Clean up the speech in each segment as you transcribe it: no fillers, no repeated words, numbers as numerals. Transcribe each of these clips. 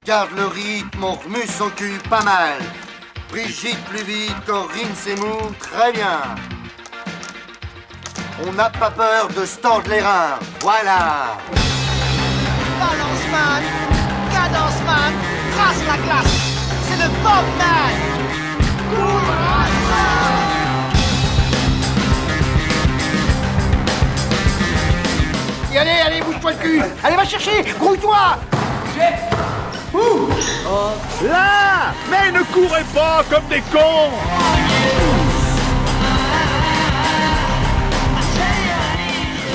Garde le rythme, on remue son cul pas mal. Brigitte plus vite, Corinne s'émoue très bien. On n'a pas peur de se tordre les reins, voilà. Balance man, cadence man, trace la classe, c'est le Bob man. Et allez, bouge-toi le cul. Allez, va chercher, grouille-toi. Là! Mais ne courez pas comme des cons!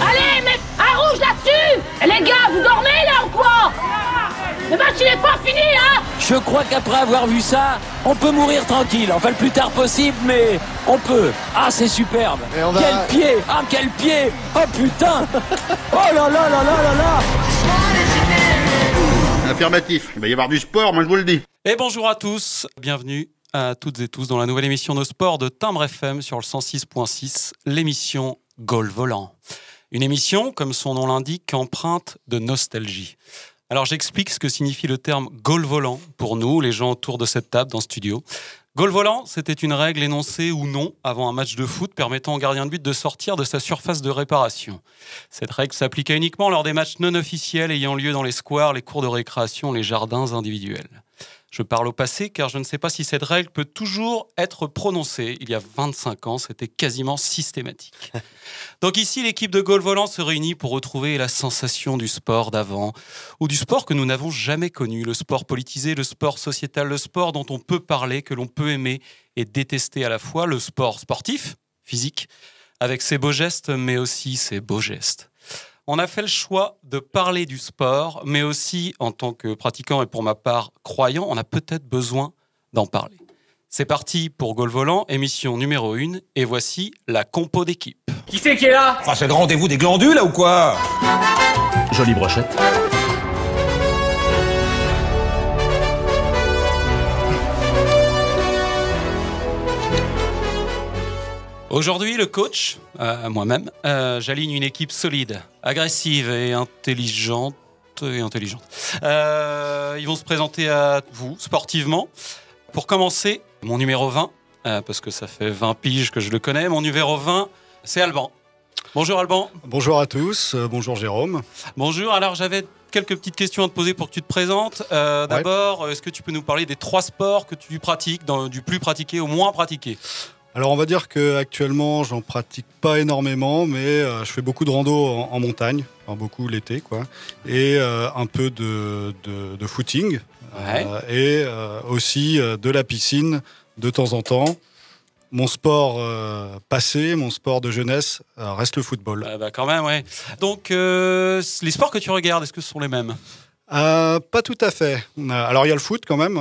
Allez, mets un rouge là-dessus! Et les gars, vous dormez là ou quoi? Le match il est pas fini, hein? Je crois qu'après avoir vu ça, on peut mourir tranquille. Enfin, le plus tard possible, mais on peut. Ah, c'est superbe! Quel pied! Ah, quel pied! Oh putain! Oh là là là là là là! Affirmatif, il va y avoir du sport, moi je vous le dis. Et bonjour à tous, bienvenue à toutes et tous dans la nouvelle émission de sport de Timbre FM sur le 106.6, l'émission Goal Volant. Une émission, comme son nom l'indique, empreinte de nostalgie. Alors j'explique ce que signifie le terme goal volant pour nous, les gens autour de cette table dans le studio. Goal volant, c'était une règle énoncée ou non avant un match de foot permettant au gardien de but de sortir de sa surface de réparation. Cette règle s'appliquait uniquement lors des matchs non officiels ayant lieu dans les squares, les cours de récréation, les jardins individuels. Je parle au passé car je ne sais pas si cette règle peut toujours être prononcée. Il y a 25 ans, c'était quasiment systématique. Donc ici, l'équipe de Goal Volant se réunit pour retrouver la sensation du sport d'avant, ou du sport que nous n'avons jamais connu, le sport politisé, le sport sociétal, le sport dont on peut parler, que l'on peut aimer et détester à la fois, le sport sportif, physique, avec ses beaux gestes, mais aussi ses beaux gestes. On a fait le choix de parler du sport, mais aussi, en tant que pratiquant et pour ma part croyant, on a peut-être besoin d'en parler. C'est parti pour Goal Volant, émission numéro 1, et voici la compo d'équipe. Qui c'est qui est là? Enfin, c'est le rendez-vous des glandules, là, ou quoi? Jolie brochette. Aujourd'hui, le coach, moi-même, j'aligne une équipe solide, agressive et intelligente. Ils vont se présenter à vous, sportivement. Pour commencer, mon numéro 20, parce que ça fait 20 piges que je le connais, mon numéro 20, c'est Alban. Bonjour Alban. Bonjour à tous, bonjour Jérôme. Bonjour, alors j'avais quelques petites questions à te poser pour que tu te présentes. D'abord, est-ce que tu peux nous parler des 3 sports que tu pratiques, du plus pratiqué au moins pratiqué? Alors on va dire qu'actuellement j'en pratique pas énormément, mais je fais beaucoup de rando en montagne, enfin beaucoup l'été quoi, et un peu de footing, et aussi de la piscine de temps en temps. Mon sport passé, mon sport de jeunesse reste le football. Quand même, ouais. Donc les sports que tu regardes, est-ce que ce sont les mêmes ? Pas tout à fait. Alors il y a le foot quand même,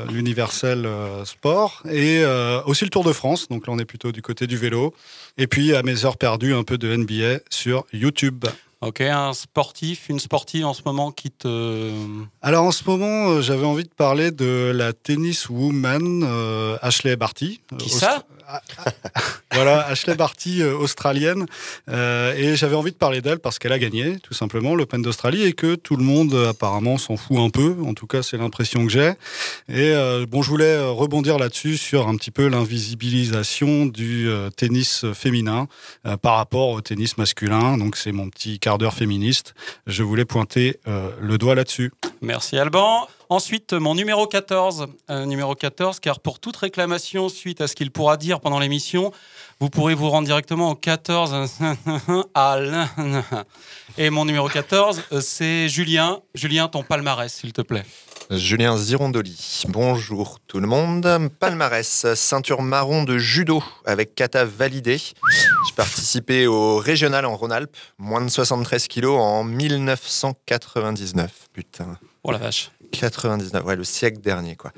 l'universel sport, et aussi le Tour de France. Donc là on est plutôt du côté du vélo. Et puis à mes heures perdues, un peu de NBA sur YouTube. Ok, une sportive en ce moment qui te... Alors en ce moment, j'avais envie de parler de la tennis woman Ashley Barty. Qui ça ? Voilà, Ashley Barty, australienne. Et j'avais envie de parler d'elle parce qu'elle a gagné, tout simplement, l'Open d'Australie et que tout le monde, apparemment, s'en fout un peu. En tout cas, c'est l'impression que j'ai. Et je voulais rebondir là-dessus sur un petit peu l'invisibilisation du tennis féminin par rapport au tennis masculin. Donc, c'est mon petit quart d'heure féministe. Je voulais pointer le doigt là-dessus. Merci Alban. Ensuite, mon numéro 14. Numéro 14, car pour toute réclamation suite à ce qu'il pourra dire pendant l'émission, vous pourrez vous rendre directement au 14 à l'un. Et mon numéro 14, c'est Julien. Julien, ton palmarès, s'il te plaît. Julien Zirondoli. Bonjour tout le monde. Palmarès, ceinture marron de judo avec kata validé. J'ai participé au régional en Rhône-Alpes, moins de 73 kilos en 1999. Putain. Oh la vache. 99, ouais, le siècle dernier, quoi.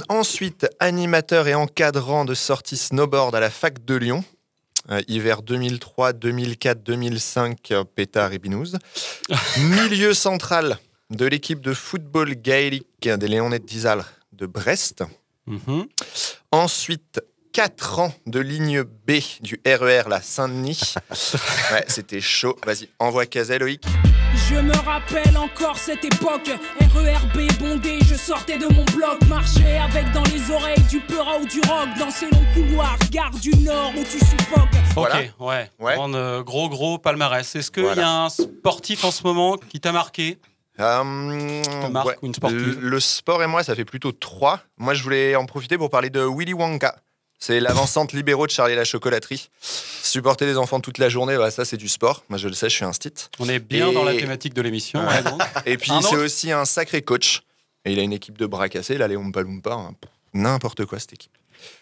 Ensuite, animateur et encadrant de sorties snowboard à la fac de Lyon. Hiver 2003, 2004, 2005, pétard et binouze. Milieu central de l'équipe de football gaélique des Léonettes d'Isal de Brest. Ensuite, 4 ans de ligne B du RER, la Saint-Denis. Ouais, c'était chaud. Vas-y, envoie Cazet, Loïc. Je me rappelle encore cette époque, RERB bondé, je sortais de mon bloc, marchais avec dans les oreilles du peura ou du rock, dans ces longs couloirs, gare du Nord où tu suffoques. Voilà. Ok, ouais. Gros palmarès. Est-ce qu'il y a un sportif en ce moment qui t'a marqué? Ou une sportive? Le sport et moi, ça fait plutôt 3. Moi, je voulais en profiter pour parler de Willy Wonka. C'est l'avant-centre libéraux de Charlie et la chocolaterie. Supporter les enfants toute la journée, ça c'est du sport. Moi je le sais, je suis un stit. On est bien dans la thématique de l'émission. Ouais, donc. Et puis c'est aussi un sacré coach. Et il a une équipe de bras cassés, là les Oompa Loompa, n'importe quoi cette équipe.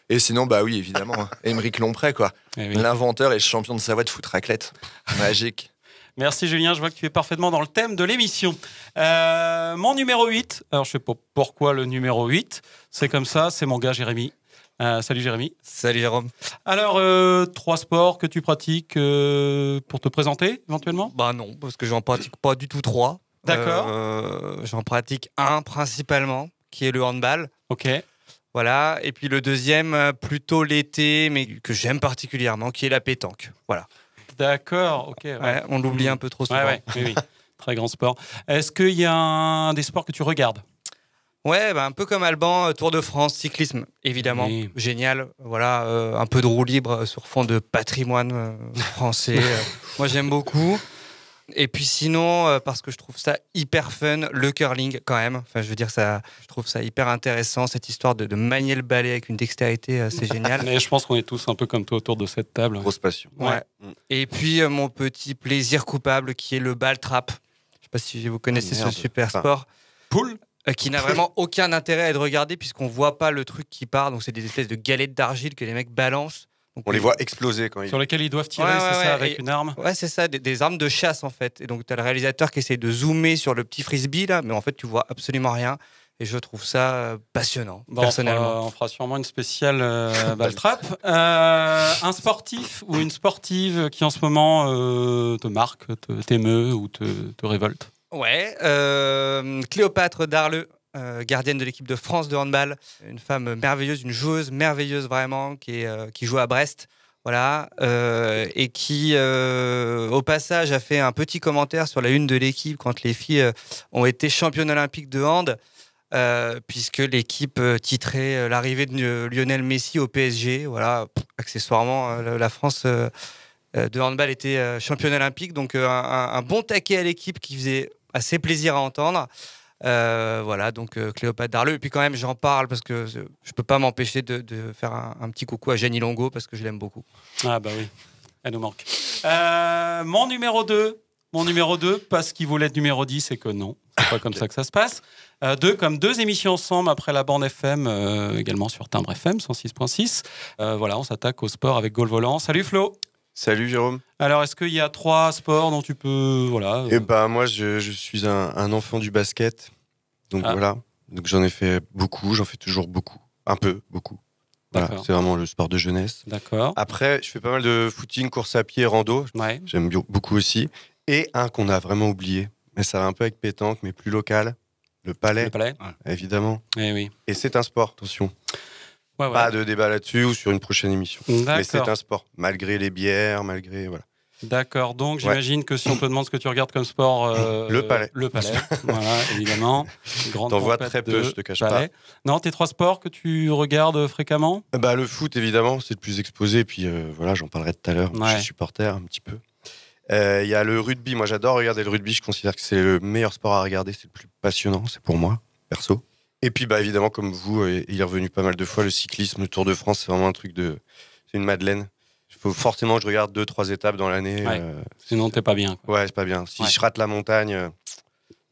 Et sinon, oui, évidemment, Émeric Lompré, quoi. Oui. L'inventeur et champion de Savoie de foot raclette. Magique. Merci Julien, je vois que tu es parfaitement dans le thème de l'émission. Mon numéro 8, alors je sais pas pourquoi le numéro 8, c'est comme ça, c'est mon gars Jérémy. Salut Jérémy. Salut Jérôme. Alors, 3 sports que tu pratiques pour te présenter éventuellement? Non, parce que j'en pratique pas du tout 3. D'accord. J'en pratique un principalement, qui est le handball. Ok. Voilà, et puis le deuxième, plutôt l'été, mais que j'aime particulièrement, qui est la pétanque. Voilà. D'accord, ok. Ouais, on l'oublie un peu trop souvent. Oui. Très grand sport. Est-ce qu'il y a des sports que tu regardes? Ouais, un peu comme Alban, Tour de France, cyclisme, évidemment, oui. Génial. Voilà, un peu de roue libre sur fond de patrimoine français. Moi, j'aime beaucoup. Et puis sinon, parce que je trouve ça hyper fun, le curling quand même. Enfin, je veux dire, je trouve ça hyper intéressant, cette histoire de manier le balai avec une dextérité, c'est génial. Mais je pense qu'on est tous un peu comme toi autour de cette table. Grosse passion. Ouais. Et puis, mon petit plaisir coupable qui est le ball trap. Je sais pas si vous connaissez ce super sport. Poule qui n'a vraiment aucun intérêt à être regardé puisqu'on voit pas le truc qui part. Donc, c'est des espèces de galettes d'argile que les mecs balancent. Donc, on les voit exploser quand ils... Sur lesquels ils doivent tirer, c'est ça, avec une arme? Ouais, c'est ça, des armes de chasse en fait. Et donc, tu as le réalisateur qui essaie de zoomer sur le petit frisbee là, mais en fait, tu vois absolument rien. Et je trouve ça passionnant, personnellement. On fera sûrement une spéciale ball trap. Un sportif ou une sportive qui en ce moment te marque, t'émeut ou te révolte? Ouais, Cléopâtre Darleux. Gardienne de l'équipe de France de handball, une femme merveilleuse, une joueuse merveilleuse vraiment, qui joue à Brest, voilà, et qui au passage a fait un petit commentaire sur la une de l'équipe quand les filles ont été championnes olympiques de hand, puisque l'équipe titrait l'arrivée de Lionel Messi au PSG, voilà, accessoirement la France de handball était championne olympique, donc un bon taquet à l'équipe qui faisait assez plaisir à entendre. Voilà, donc Cléopâtre Darleux. Et puis quand même, j'en parle parce que je peux pas m'empêcher de faire un petit coucou à Jenny Longo parce que je l'aime beaucoup. Ah bah oui, elle nous manque. Mon numéro 2, parce qu'il voulait être numéro 10 et que non, c'est pas comme ça que ça se passe. Comme 2 émissions ensemble après la bande FM, également sur Timbre FM 106.6. Voilà, on s'attaque au sport avec Gaulle Volant. Salut Flo. Salut Jérôme. Alors, est-ce qu'il y a 3 sports dont tu peux... Voilà, moi, je suis un enfant du basket. Donc voilà. Donc j'en ai fait beaucoup, j'en fais toujours beaucoup. Un peu, beaucoup. Voilà, c'est vraiment le sport de jeunesse. D'accord. Après, je fais pas mal de footing, course à pied, rando. Ouais. J'aime beaucoup aussi. Et un qu'on a vraiment oublié, mais ça va un peu avec pétanque, mais plus local. Le palais. Le palais. Évidemment. Eh oui. Et c'est un sport, attention. Ouais. Pas de débat là-dessus ou sur une prochaine émission. Mais c'est un sport, malgré les bières, malgré... Voilà. D'accord, donc j'imagine que si on te demande ce que tu regardes comme sport... le palais. Le palais, voilà, évidemment. T'en vois très peu, je te cache pas. Non, tes 3 sports que tu regardes fréquemment? Le foot, évidemment, c'est le plus exposé. Puis voilà, j'en parlerai tout à l'heure. Ouais. Je suis supporter un petit peu. Il y a le rugby. Moi, j'adore regarder le rugby. Je considère que c'est le meilleur sport à regarder. C'est le plus passionnant, c'est pour moi, perso. Et puis, évidemment, comme vous, il est revenu pas mal de fois, le cyclisme, le Tour de France, c'est vraiment un truc c'est une madeleine. Il faut forcément que je regarde 2-3 étapes dans l'année. Ouais. Sinon, t'es pas bien. Quoi. Ouais, c'est pas bien. Si je rate la montagne,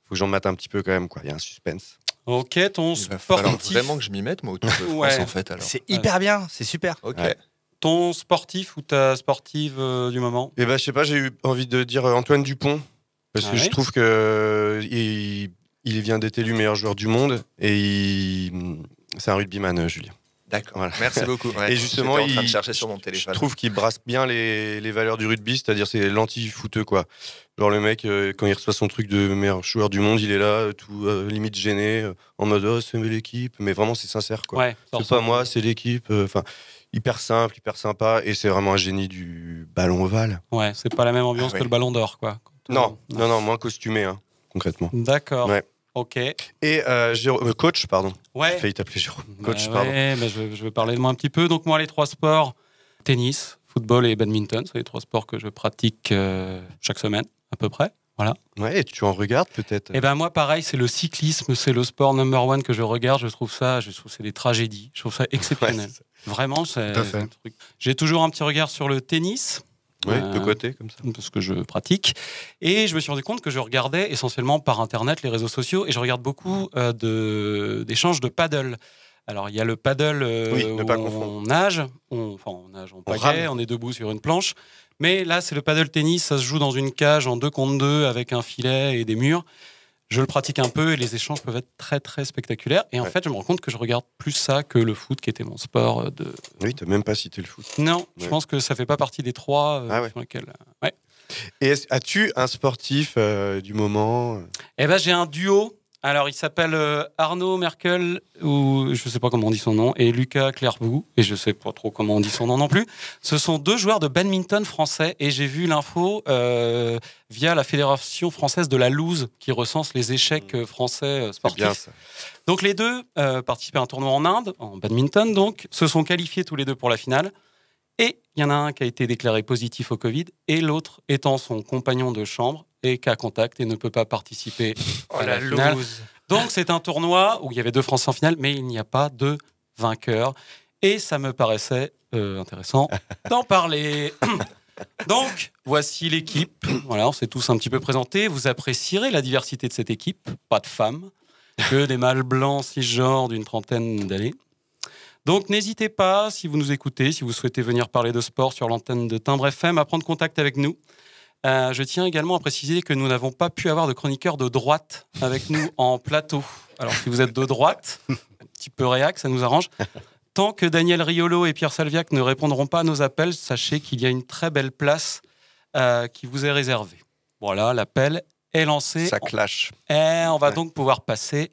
faut que j'en mate un petit peu quand même. Il y a un suspense. Ok, ton sportif... Il va falloir vraiment que je m'y mette, moi, au Tour de France, en fait. Alors. C'est hyper bien, c'est super. Ok. Ouais. Ton sportif ou ta sportive du moment? Je sais pas, j'ai eu envie de dire Antoine Dupont. Parce que je trouve que... Il vient d'être élu meilleur joueur du monde et c'est un rugbyman, Julien. D'accord, voilà. Merci beaucoup. Ouais, et justement, en train de chercher sur mon téléphone. Je trouve qu'il brasse bien les valeurs du rugby, c'est-à-dire c'est l'anti-footeux, quoi. Genre le mec, quand il reçoit son truc de meilleur joueur du monde, il est là, tout limite gêné, en mode c'est l'équipe, mais vraiment c'est sincère, quoi. Ouais, c'est pas moi, c'est l'équipe. Hyper simple, hyper sympa, et c'est vraiment un génie du ballon ovale. Ouais, c'est pas la même ambiance que le ballon d'or, quoi. Non, moins costumé, hein, concrètement. D'accord. Ouais. Ok. Et coach, pardon. Ouais. J'ai failli t'appeler Jérôme. Coach, pardon. Ouais, mais je vais parler de moi un petit peu. Donc moi, les 3 sports, tennis, football et badminton, c'est les 3 sports que je pratique chaque semaine, à peu près. Voilà. Ouais, et tu en regardes peut-être? Eh ben moi, pareil, c'est le cyclisme, c'est le sport number 1 que je regarde. Je trouve que c'est des tragédies. Je trouve ça exceptionnel. Ouais, vraiment, c'est un truc. J'ai toujours un petit regard sur le tennis. Oui, de côté, comme ça. Parce que je pratique. Et je me suis rendu compte que je regardais essentiellement par Internet, les réseaux sociaux, et je regarde beaucoup d'échanges de paddle. Alors, il y a le paddle où on nage, on nage en pagaie, on est debout sur une planche. Mais là, c'est le paddle tennis, ça se joue dans une cage en 2 contre 2 avec un filet et des murs. Je le pratique un peu et les échanges peuvent être très, très spectaculaires. Et en fait, je me rends compte que je regarde plus ça que le foot, qui était mon sport de... Oui, tu n'as même pas cité le foot. Non, je pense que ça ne fait pas partie des 3 sur lesquels... Ouais. Et as-tu un sportif du moment? Eh ben, j'ai un duo. Alors, il s'appelle Arnaud Merkel, ou je ne sais pas comment on dit son nom, et Lucas Clairbout, et je ne sais pas trop comment on dit son nom non plus. Ce sont 2 joueurs de badminton français, et j'ai vu l'info via la Fédération française de la loose, qui recense les échecs français sportifs. C'est bien, ça. Donc, les 2 participaient à un tournoi en Inde, en badminton, donc, se sont qualifiés tous les 2 pour la finale. Et il y en a un qui a été déclaré positif au Covid, et l'autre étant son compagnon de chambre, et cas contact et ne peut pas participer à la finale. Donc c'est un tournoi où il y avait 2 Français en finale, mais il n'y a pas de vainqueur. Et ça me paraissait intéressant d'en parler. Donc voici l'équipe. Voilà, on s'est tous un petit peu présentés. Vous apprécierez la diversité de cette équipe. Pas de femmes, que des mâles blancs cisgenres d'une trentaine d'années. Donc n'hésitez pas, si vous nous écoutez, si vous souhaitez venir parler de sport sur l'antenne de Timbre FM, à prendre contact avec nous. Je tiens également à préciser que nous n'avons pas pu avoir de chroniqueur de droite avec nous en plateau. Alors si vous êtes de droite, un petit peu réac, ça nous arrange. Tant que Daniel Riolo et Pierre Salviac ne répondront pas à nos appels, sachez qu'il y a une très belle place qui vous est réservée. Voilà, l'appel est lancé. Ça clash. Et on va donc pouvoir passer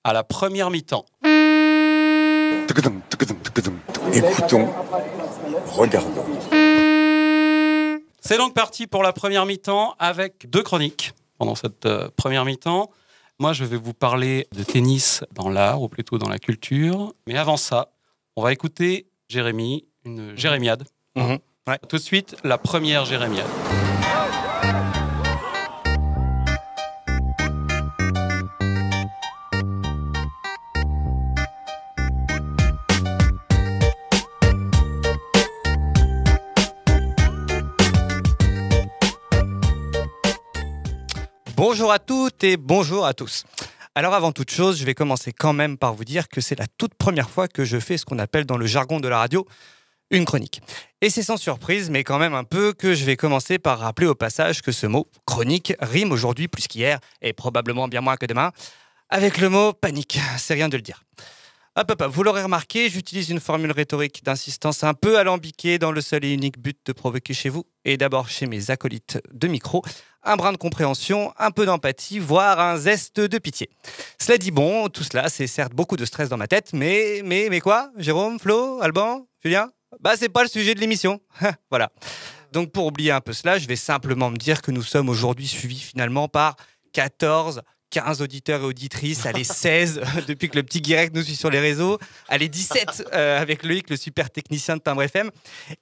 à la première mi-temps. Écoutons, regardons. C'est donc parti pour la première mi-temps avec 2 chroniques pendant cette première mi-temps. Moi, je vais vous parler de tennis dans l'art, ou plutôt dans la culture. Mais avant ça, on va écouter Jérémy, une jérémiade. Ouais. Tout de suite, la première jérémiade. Bonjour à toutes et bonjour à tous. Alors avant toute chose, je vais commencer quand même par vous dire que c'est la toute première fois que je fais ce qu'on appelle dans le jargon de la radio une chronique. Et c'est sans surprise, mais quand même un peu, que je vais commencer par rappeler au passage que ce mot « chronique » rime aujourd'hui plus qu'hier, et probablement bien moins que demain, avec le mot « panique ». C'est rien de le dire. Hop, vous l'aurez remarqué, j'utilise une formule rhétorique d'insistance un peu alambiquée dans le seul et unique but de provoquer chez vous, et d'abord chez mes acolytes de micro, un brin de compréhension, un peu d'empathie, voire un zeste de pitié. Cela dit, bon, tout cela, c'est certes beaucoup de stress dans ma tête, mais quoi? Jérôme, Flo, Alban, Julien? Bah, c'est pas le sujet de l'émission. Voilà. Donc, pour oublier un peu cela, je vais simplement me dire que nous sommes aujourd'hui suivis finalement par 15 auditeurs et auditrices, allez 16 depuis que le petit Guirec nous suit sur les réseaux, allez 17 avec Loïc, le super technicien de Timbre FM,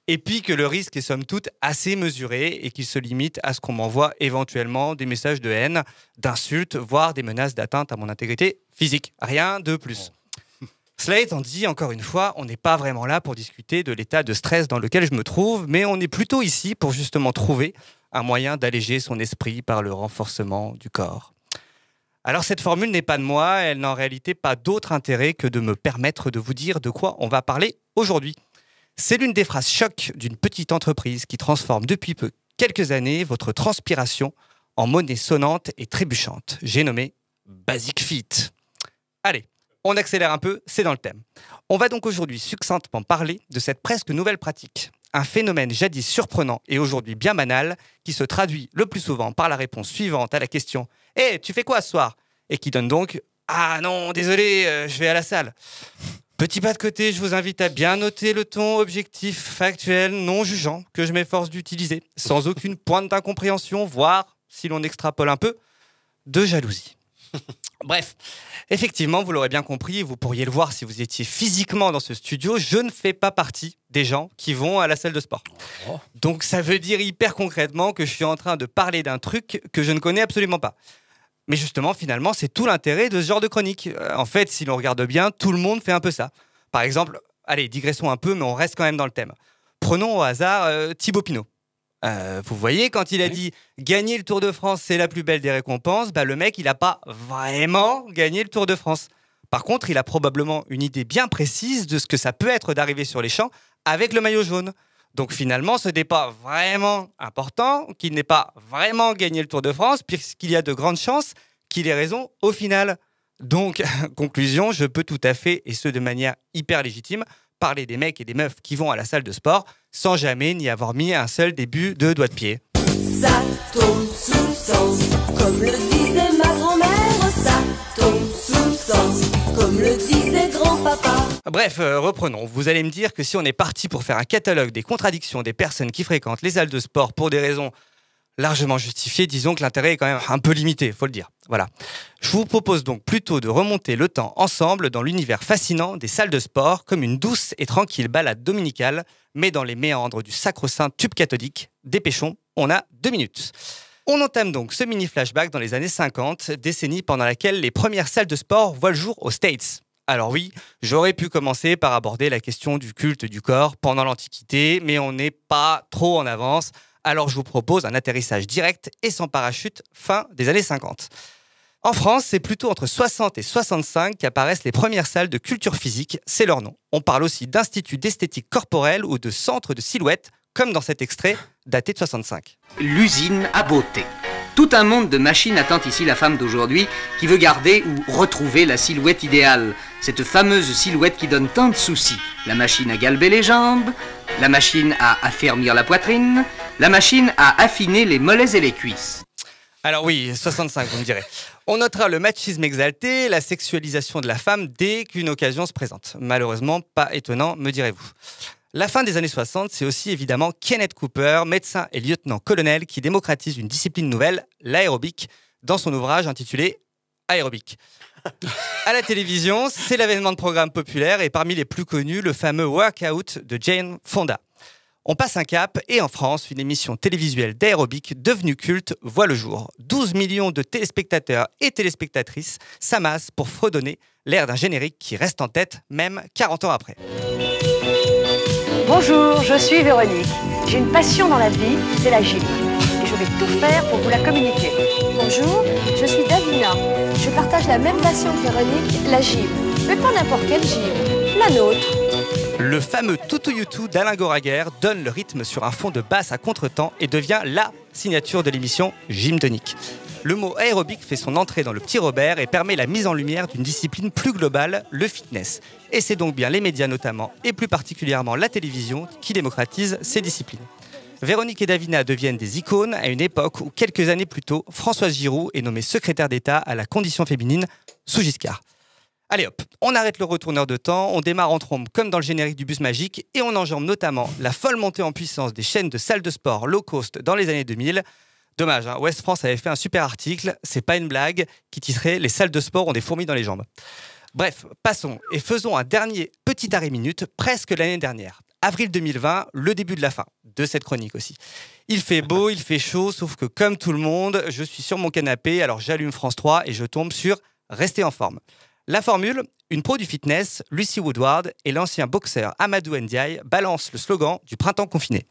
et puis que le risque est somme toute assez mesuré et qu'il se limite à ce qu'on m'envoie éventuellement des messages de haine, d'insultes, voire des menaces d'atteinte à mon intégrité physique. Rien de plus. Cela étant dit, encore une fois, on n'est pas vraiment là pour discuter de l'état de stress dans lequel je me trouve, mais on est plutôt ici pour justement trouver un moyen d'alléger son esprit par le renforcement du corps. Alors cette formule n'est pas de moi, elle n'a en réalité pas d'autre intérêt que de me permettre de vous dire de quoi on va parler aujourd'hui. C'est l'une des phrases choc d'une petite entreprise qui transforme depuis peu quelques années votre transpiration en monnaie sonnante et trébuchante. J'ai nommé Basic Fit. Allez, on accélère un peu, c'est dans le thème. On va donc aujourd'hui succinctement parler de cette presque nouvelle pratique. Un phénomène jadis surprenant et aujourd'hui bien banal qui se traduit le plus souvent par la réponse suivante à la question « Hey, tu fais quoi ce soir ?» et qui donne donc « Ah non, désolé, je vais à la salle. » Petit pas de côté, je vous invite à bien noter le ton objectif, factuel, non jugeant que je m'efforce d'utiliser, sans aucune pointe d'incompréhension, voire si l'on extrapole un peu, de jalousie. Bref, effectivement, vous l'aurez bien compris, vous pourriez le voir si vous étiez physiquement dans ce studio, je ne fais pas partie des gens qui vont à la salle de sport. Donc ça veut dire hyper concrètement que je suis en train de parler d'un truc que je ne connais absolument pas. Mais justement, finalement, c'est tout l'intérêt de ce genre de chronique. En fait, si l'on regarde bien, tout le monde fait un peu ça. Par exemple, allez, digressons un peu, mais on reste quand même dans le thème. Prenons au hasard Thibaut Pinot. Vous voyez, quand il a dit « gagner le Tour de France, c'est la plus belle des récompenses », le mec, il n'a pas vraiment gagné le Tour de France. Par contre, il a probablement une idée bien précise de ce que ça peut être d'arriver sur les champs avec le maillot jaune. Donc finalement, ce n'est pas vraiment important qu'il n'ait pas vraiment gagné le Tour de France, puisqu'il y a de grandes chances qu'il ait raison au final. Donc, conclusion, je peux tout à fait, et ce de manière hyper légitime, parler des mecs et des meufs qui vont à la salle de sport sans jamais n'y avoir mis un seul début de doigt de pied. Ça tombe sous sens, comme le disait ma grand-mère. Ça tombe sous sens, comme le disait grand-papa. Bref, reprenons. Vous allez me dire que si on est parti pour faire un catalogue des contradictions des personnes qui fréquentent les salles de sport pour des raisons largement justifiées, disons que l'intérêt est quand même un peu limité, faut le dire. Voilà. Je vous propose donc plutôt de remonter le temps ensemble dans l'univers fascinant des salles de sport comme une douce et tranquille balade dominicale, mais dans les méandres du sacro-saint tube catholique. Dépêchons, on a 2 minutes. On entame donc ce mini-flashback dans les années 50, décennie pendant laquelle les premières salles de sport voient le jour aux States. Alors oui, j'aurais pu commencer par aborder la question du culte du corps pendant l'Antiquité, mais on n'est pas trop en avance, alors je vous propose un atterrissage direct et sans parachute fin des années 50. En France, c'est plutôt entre 60 et 65 qu'apparaissent les premières salles de culture physique, c'est leur nom. On parle aussi d'instituts d'esthétique corporelle ou de centres de silhouette, comme dans cet extrait daté de 65. L'usine à beauté. Tout un monde de machines attend ici la femme d'aujourd'hui qui veut garder ou retrouver la silhouette idéale. Cette fameuse silhouette qui donne tant de soucis. La machine à galber les jambes, la machine à affermir la poitrine, la machine à affiner les mollets et les cuisses. Alors oui, 65, vous me direz. On notera le machisme exalté, la sexualisation de la femme dès qu'une occasion se présente. Malheureusement, pas étonnant, me direz-vous. La fin des années 60, c'est aussi évidemment Kenneth Cooper, médecin et lieutenant-colonel, qui démocratise une discipline nouvelle, l'aérobic, dans son ouvrage intitulé Aérobic. À la télévision, c'est l'avènement de programmes populaires et parmi les plus connus, le fameux Workout de Jane Fonda. On passe un cap et en France, une émission télévisuelle d'aérobic devenue culte voit le jour. 12 millions de téléspectateurs et téléspectatrices s'amassent pour fredonner l'air d'un générique qui reste en tête même 40 ans après. Bonjour, je suis Véronique. J'ai une passion dans la vie, c'est la gym. Et je vais tout faire pour vous la communiquer. Bonjour, je suis Davina. Je partage la même passion que Véronique, la gym. Mais pas n'importe quelle gym, la nôtre. Le fameux Tutu Yutu d'Alain Goraguer donne le rythme sur un fond de basse à contretemps et devient la signature de l'émission Gym Tonic. Le mot aérobic fait son entrée dans le Petit Robert et permet la mise en lumière d'une discipline plus globale, le fitness. Et c'est donc bien les médias notamment, et plus particulièrement la télévision, qui démocratisent ces disciplines. Véronique et Davina deviennent des icônes à une époque où, quelques années plus tôt, Françoise Giroud est nommée secrétaire d'État à la condition féminine sous Giscard. Allez hop, on arrête le retourneur de temps, on démarre en trombe comme dans le générique du Bus Magique et on enjambe notamment la folle montée en puissance des chaînes de salles de sport low cost dans les années 2000. Dommage, hein, Ouest France avait fait un super article, c'est pas une blague, qui titrait « Les salles de sport ont des fourmis dans les jambes ». Bref, passons et faisons un dernier petit arrêt minute, presque l'année dernière. Avril 2020, le début de la fin de cette chronique aussi. Il fait beau, il fait chaud, sauf que comme tout le monde, je suis sur mon canapé, alors j'allume France 3 et je tombe sur « Rester en forme ». La formule, une pro du fitness, Lucy Woodward, et l'ancien boxeur Amadou Ndiaye balancent le slogan du printemps confiné.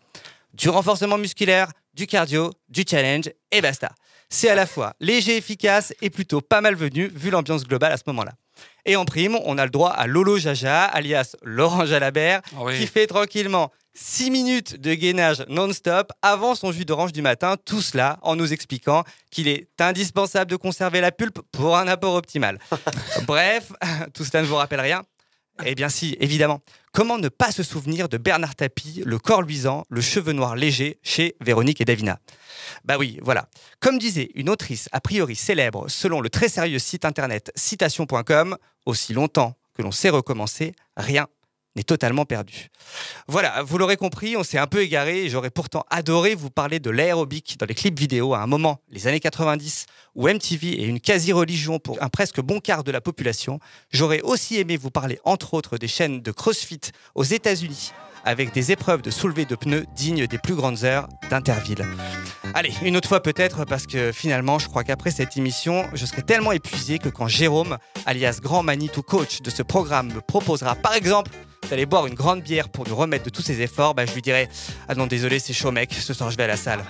Du renforcement musculaire, du cardio, du challenge, et basta. C'est à la fois léger, efficace et plutôt pas malvenu vu l'ambiance globale à ce moment-là. Et en prime, on a le droit à Lolo Jaja, alias Laurent Jalabert, qui fait tranquillement 6 minutes de gainage non-stop avant son jus d'orange du matin, tout cela en nous expliquant qu'il est indispensable de conserver la pulpe pour un apport optimal. Bref, tout cela ne vous rappelle rien ? Eh bien si, évidemment. Comment ne pas se souvenir de Bernard Tapie, le corps luisant, le cheveu noir léger chez Véronique et Davina ? Bah oui, voilà. Comme disait une autrice a priori célèbre selon le très sérieux site internet citation.com, aussi longtemps que l'on sait recommencer, rien est totalement perdu. Voilà, vous l'aurez compris, on s'est un peu égaré et j'aurais pourtant adoré vous parler de l'aérobic dans les clips vidéo à un moment, les années 90, où MTV est une quasi-religion pour un presque bon quart de la population. J'aurais aussi aimé vous parler entre autres des chaînes de CrossFit aux États-Unis, avec des épreuves de soulevé de pneus dignes des plus grandes heures d'Interville. Allez, une autre fois peut-être, parce que finalement, je crois qu'après cette émission, je serai tellement épuisé que quand Jérôme, alias Grand Manitou Coach de ce programme, me proposera par exemple d'aller boire une grande bière pour nous remettre de tous ses efforts, je lui dirai « Ah non, désolé, c'est chaud mec, ce soir je vais à la salle. »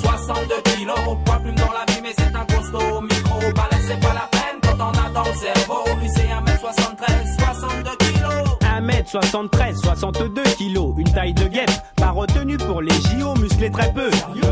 62 kilos, poids plume dans la vie, mais c'est un costaud. Micro, balai, c'est pas la peine quand on a dans le cerveau. Lui, c'est 1m73, 62 kilos. 1m73, 62 kilos, une taille de guêpe, pas retenue pour les JO, musclé très peu,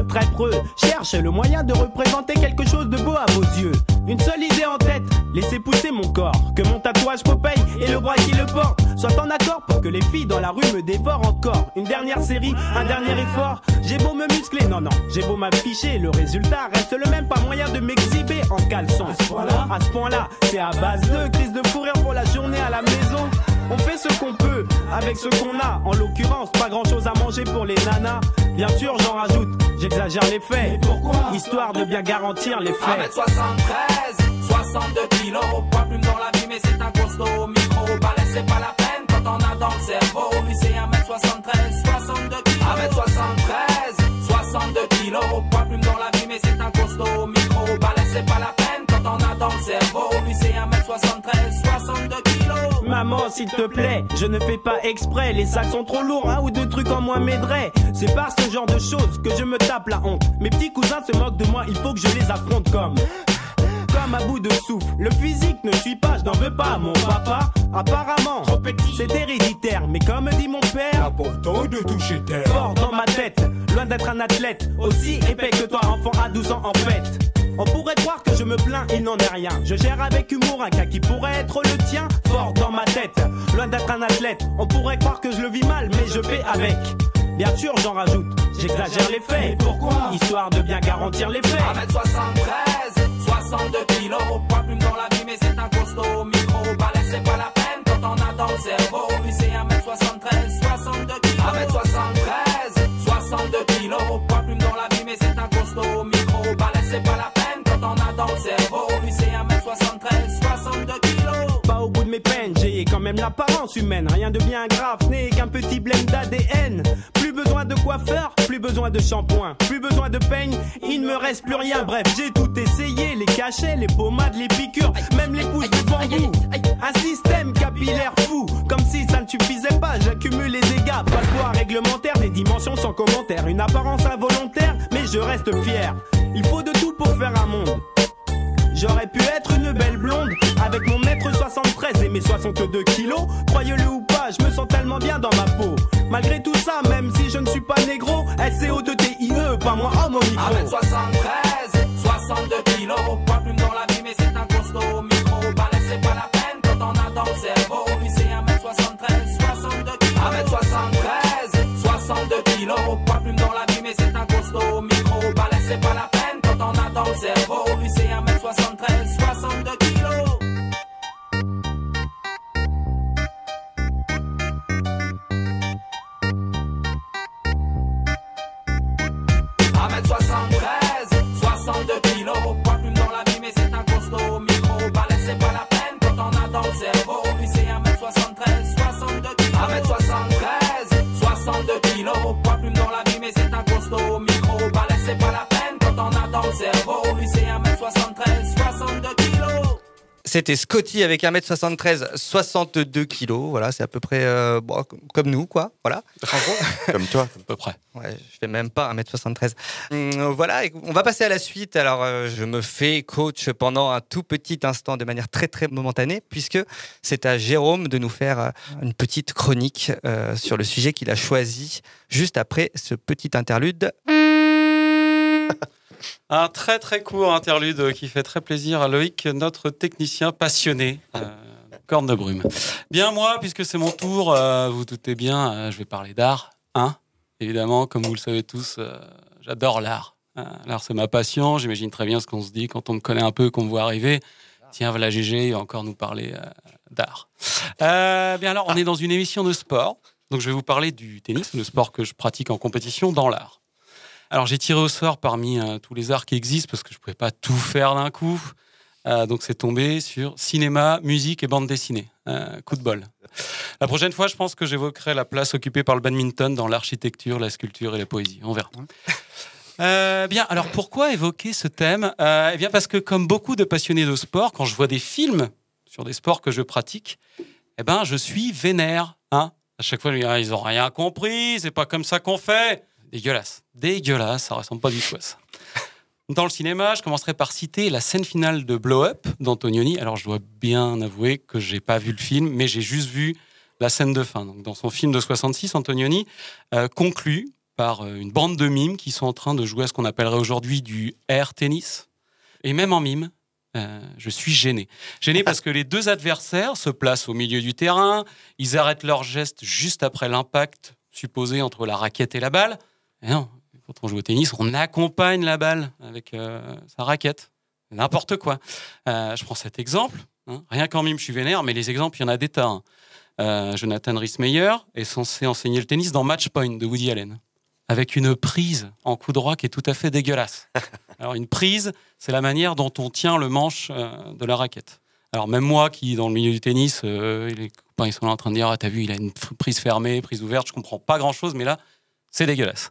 très preux. Cherche le moyen de représenter quelque chose de beau à vos yeux. Une seule idée en tête, laissez pousser mon corps, que mon tatouage Popeye et le bras qui le porte soient en accord pour que les filles dans la rue me dévorent encore. Une dernière série, un dernier effort, j'ai beau me muscler, non, j'ai beau m'afficher, le résultat reste le même, pas moyen de m'exhiber en caleçon. À ce point-là, c'est à base de crise de fou rire pour la journée à la maison. On fait ce qu'on peut avec ce qu'on a. En l'occurrence, pas grand chose à manger pour les nanas. Bien sûr, j'en rajoute, j'exagère les faits. Mais pourquoi ? Histoire de bien garantir les faits. 1m73, 62 kilos, poids plume dans la vie, mais c'est un costaud. Micro, balai, c'est pas la peine quand on a dans le cerveau. Lui, c'est 1m73, 62 kilos. 1m73, 62 kilos, poids plume dans la vie, mais c'est un costaud. Micro, balai, c'est pas la peine quand on a dans le cerveau. Lui, c'est 1m73, 62 kilos. Maman, s'il te plaît, je ne fais pas exprès. Les sacs sont trop lourds, un ou deux trucs en moins m'aideraient. C'est par ce genre de choses que je me tape la honte. Mes petits cousins se moquent de moi, il faut que je les affronte comme à bout de souffle. Le physique ne suit pas, je n'en veux pas. Mon papa, apparemment, c'est héréditaire. Mais comme dit mon père, important de toucher terre. Fort dans ma tête, loin d'être un athlète, aussi épais que toi, enfant à 12 ans en fait. On pourrait croire que je me plains, il n'en est rien. Je gère avec humour un cas qui pourrait être le tien. Fort dans ma tête, loin d'être un athlète. On pourrait croire que je le vis mal, mais je fais avec. Bien sûr, j'en rajoute, j'exagère les faits. Mais pourquoi ? Histoire de bien garantir les faits. 1m73, 62 kilos, poids plume dans la vie, mais c'est un costaud. Micro, balai, c'est pas la peine quand on a dans le cerveau. Lui, c'est 1m73, 62 kilos. 1m73, 62 kilos, poids plume dans la vie, mais c'est un costaud. Micro, balai, c'est pas la peine quand on a dans le cerveau. Lui, c'est 1m73, 62 kilos. Pas au bout de mes peines, j'ai quand même l'apparence humaine. Rien de bien grave, n'est qu'un petit blend d'ADN. Plus besoin de coiffeur, plus besoin de shampoing, plus besoin de peigne, il ne me reste plus rien. Bref, j'ai tout essayé, les cachets, les pommades, les piqûres, même les pousses de bambou. Un système capillaire fou, comme si ça ne suffisait pas, j'accumule les dégâts. Pas le poids réglementaire, des dimensions sans commentaire. Une apparence involontaire, mais je reste fier. Il faut de tout pour faire un monde. J'aurais pu être une belle blonde, avec mon mètre 73 et mes 62 kilos. Croyez-le ou pas, je me sens tellement bien dans ma peau. Malgré tout ça, même si je ne suis pas négro, SCO2TIE, pas moi homme au micro. 1m73, 62 kilos, poids plume dans la vie, mais c'est un costaud. Micro, balai, c'est pas la peine quand on a dans le cerveau. Lui, c'est 1m73, 62 kilos. 1m73, 62 kilos, poids plume dans la vie, mais c'est un costaud. Micro, balai, c'est pas la peine quand on a dans le cerveau. Lui, c'est 1m73, 62 kilos. 1m73, 62 kilos, poids plume dans la vie, mais c'est un costaud. Micro, balai, c'est pas la peine quand on a dans le cerveau. Lui, c'est 1m73, 62 kilos. 1m73, 62 kilos, poids plume dans la vie, mais c'est un costaud. Micro, balai, c'est pas la peine quand on a dans le cerveau. Lui, c'est 1m73, 62 kilos. C'était Scotty avec 1m73, 62 kilos. Voilà, c'est à peu près comme nous, quoi. Voilà. Comme toi, à peu près. Ouais, je fais même pas 1m73. Voilà, on va passer à la suite. Alors, je me fais coach pendant un tout petit instant de manière très, très momentanée, puisque c'est à Jérôme de nous faire une petite chronique sur le sujet qu'il a choisi juste après ce petit interlude. Un très très court interlude qui fait très plaisir à Loïc, notre technicien passionné. Corne de brume. Bien moi, puisque c'est mon tour, vous doutez bien, je vais parler d'art. Hein, évidemment, comme vous le savez tous, j'adore l'art. L'art, c'est ma passion. J'imagine très bien ce qu'on se dit quand on me connaît un peu, qu'on me voit arriver. Tiens, voilà GG, il va encore nous parler d'art. Bien alors, on est dans une émission de sport. Donc, je vais vous parler du tennis, le sport que je pratique en compétition dans l'art. Alors, j'ai tiré au sort parmi tous les arts qui existent parce que je ne pouvais pas tout faire d'un coup. Donc, c'est tombé sur cinéma, musique et bande dessinée. Coup de bol. La prochaine fois, je pense que j'évoquerai la place occupée par le badminton dans l'architecture, la sculpture et la poésie. On verra. Bien, alors pourquoi évoquer ce thème ? Eh bien, parce que comme beaucoup de passionnés de sport, quand je vois des films sur des sports que je pratique, eh ben, je suis vénère. Hein ? À chaque fois, ils n'ont rien compris, c'est pas comme ça qu'on fait. Dégueulasse, ça ressemble pas du tout à ça. Dans le cinéma, je commencerai par citer la scène finale de Blow Up d'Antonioni. Alors, je dois bien avouer que j'ai pas vu le film, mais j'ai juste vu la scène de fin. Donc, dans son film de 66, Antonioni conclut par une bande de mimes qui sont en train de jouer à ce qu'on appellerait aujourd'hui du air tennis. Et même en mime, je suis gêné. Gêné parce que les deux adversaires se placent au milieu du terrain, ils arrêtent leur geste juste après l'impact supposé entre la raquette et la balle. Et non, quand on joue au tennis, on accompagne la balle avec sa raquette. N'importe quoi. Je prends cet exemple. Hein. Rien qu'en mime, je suis vénère, mais les exemples, il y en a des tas. Jonathan Rhys-Meyer est censé enseigner le tennis dans Match Point de Woody Allen, avec une prise en coup droit qui est tout à fait dégueulasse. Alors, une prise, c'est la manière dont on tient le manche de la raquette. Alors, même moi, qui, dans le milieu du tennis, les copains, ils sont là en train de dire « Ah, t'as vu, il a une prise fermée, prise ouverte. » Je comprends pas grand-chose, mais là, c'est dégueulasse.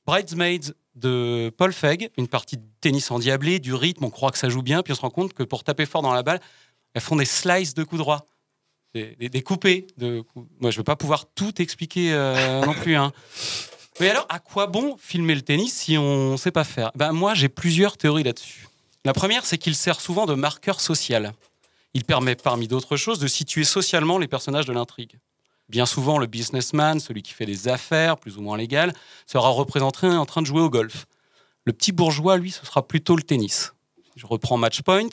Bridesmaids de Paul Feig, une partie de tennis endiablée, du rythme, on croit que ça joue bien, puis on se rend compte que pour taper fort dans la balle, elles font des slices de coups droits. Des coupés. Moi, je ne vais pas pouvoir tout expliquer non plus. Hein. Mais alors, à quoi bon filmer le tennis si on ne sait pas faire ? Moi, j'ai plusieurs théories là-dessus. La première, c'est qu'il sert souvent de marqueur social. Il permet, parmi d'autres choses, de situer socialement les personnages de l'intrigue. Bien souvent, le businessman, celui qui fait des affaires, plus ou moins légales, sera représenté en train de jouer au golf. Le petit bourgeois, lui, ce sera plutôt le tennis. Je reprends Match Point.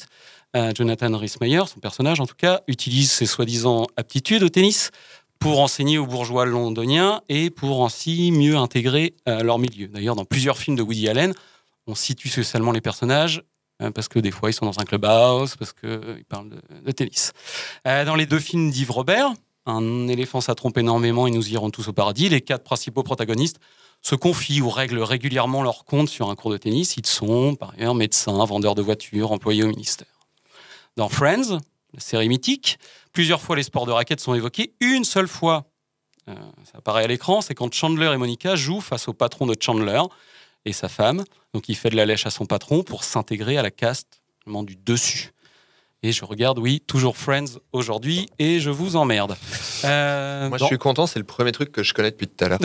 Jonathan Rhys-Meyer, son personnage en tout cas, utilise ses soi-disant aptitudes au tennis pour enseigner aux bourgeois londoniens et pour ainsi mieux intégrer leur milieu. D'ailleurs, dans plusieurs films de Woody Allen, on situe socialement les personnages parce que des fois, ils sont dans un clubhouse, parce qu'ils parlent de tennis. Dans les deux films d'Yves Robert, Un éléphant ça trompe énormément et nous irons tous au paradis, les 4 principaux protagonistes se confient ou règlent régulièrement leur compte sur un cours de tennis. Ils sont, par ailleurs, médecins, vendeurs de voitures, employés au ministère. Dans Friends, la série mythique, plusieurs fois les sports de raquettes sont évoqués. Une seule fois, ça apparaît à l'écran, c'est quand Chandler et Monica jouent face au patron de Chandler et sa femme. Donc il fait de la lèche à son patron pour s'intégrer à la caste du dessus. Et je regarde, oui, toujours Friends aujourd'hui, et je vous emmerde. Moi, je suis content, c'est le premier truc que je connais depuis tout à l'heure.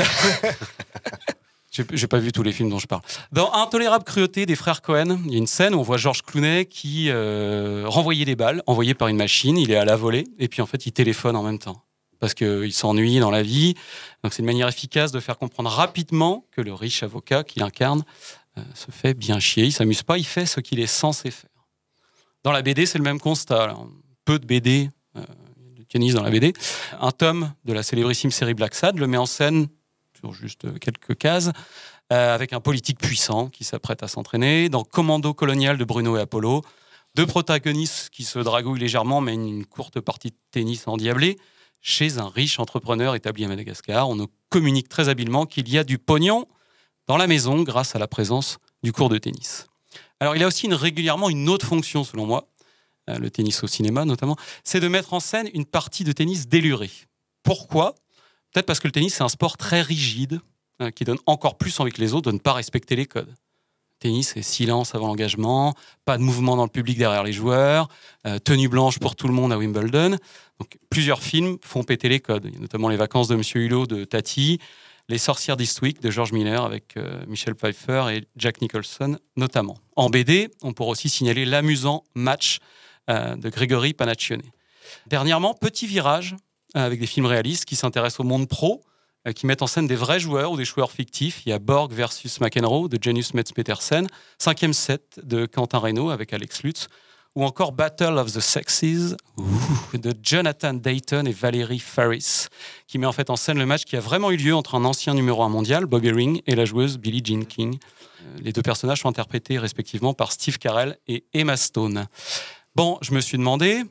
J'ai pas vu tous les films dont je parle. Dans Intolérable cruauté des frères Cohen, il y a une scène où on voit George Clooney qui renvoyait des balles, envoyées par une machine, il est à la volée, et puis en fait, il téléphone en même temps. Parce qu'il s'ennuie dans la vie. Donc c'est une manière efficace de faire comprendre rapidement que le riche avocat qu'il incarne se fait bien chier. Il s'amuse pas, il fait ce qu'il est censé faire. Dans la BD, c'est le même constat. Alors, peu de BD, de tennis dans la BD. Un tome de la célébrissime série Black Sad le met en scène, sur juste quelques cases, avec un politique puissant qui s'apprête à s'entraîner. Dans Commando colonial de Bruno et Apollo, 2 protagonistes qui se dragouillent légèrement mènent une courte partie de tennis endiablée chez un riche entrepreneur établi à Madagascar. On nous communique très habilement qu'il y a du pognon dans la maison grâce à la présence du cours de tennis. Alors, il a aussi régulièrement une autre fonction, selon moi, le tennis au cinéma notamment, c'est de mettre en scène une partie de tennis délurée. Pourquoi ? Peut-être parce que le tennis, c'est un sport très rigide, qui donne encore plus envie que les autres de ne pas respecter les codes. Le tennis, c'est silence avant l'engagement, pas de mouvement dans le public derrière les joueurs, tenue blanche pour tout le monde à Wimbledon. Donc, plusieurs films font péter les codes. Il y a notamment Les vacances de Monsieur Hulot de Tati, Les sorcières d'Eastwick de George Miller avec Michelle Pfeiffer et Jack Nicholson notamment. En BD, on pourrait aussi signaler l'amusant Match de Grégory Panaccione. Dernièrement, petit virage avec des films réalistes qui s'intéressent au monde pro, qui mettent en scène des vrais joueurs ou des joueurs fictifs. Il y a Borg versus McEnroe de Janus Metz-Petersen, 5e set de Quentin Reynaud avec Alex Lutz, ou encore Battle of the Sexes de Jonathan Dayton et Valerie Faris, qui met en fait en scène le match qui a vraiment eu lieu entre un ancien numéro 1 mondial, Bobby Ring, et la joueuse Billie Jean King. Les 2 personnages sont interprétés respectivement par Steve Carell et Emma Stone. Bon, je me suis demandé,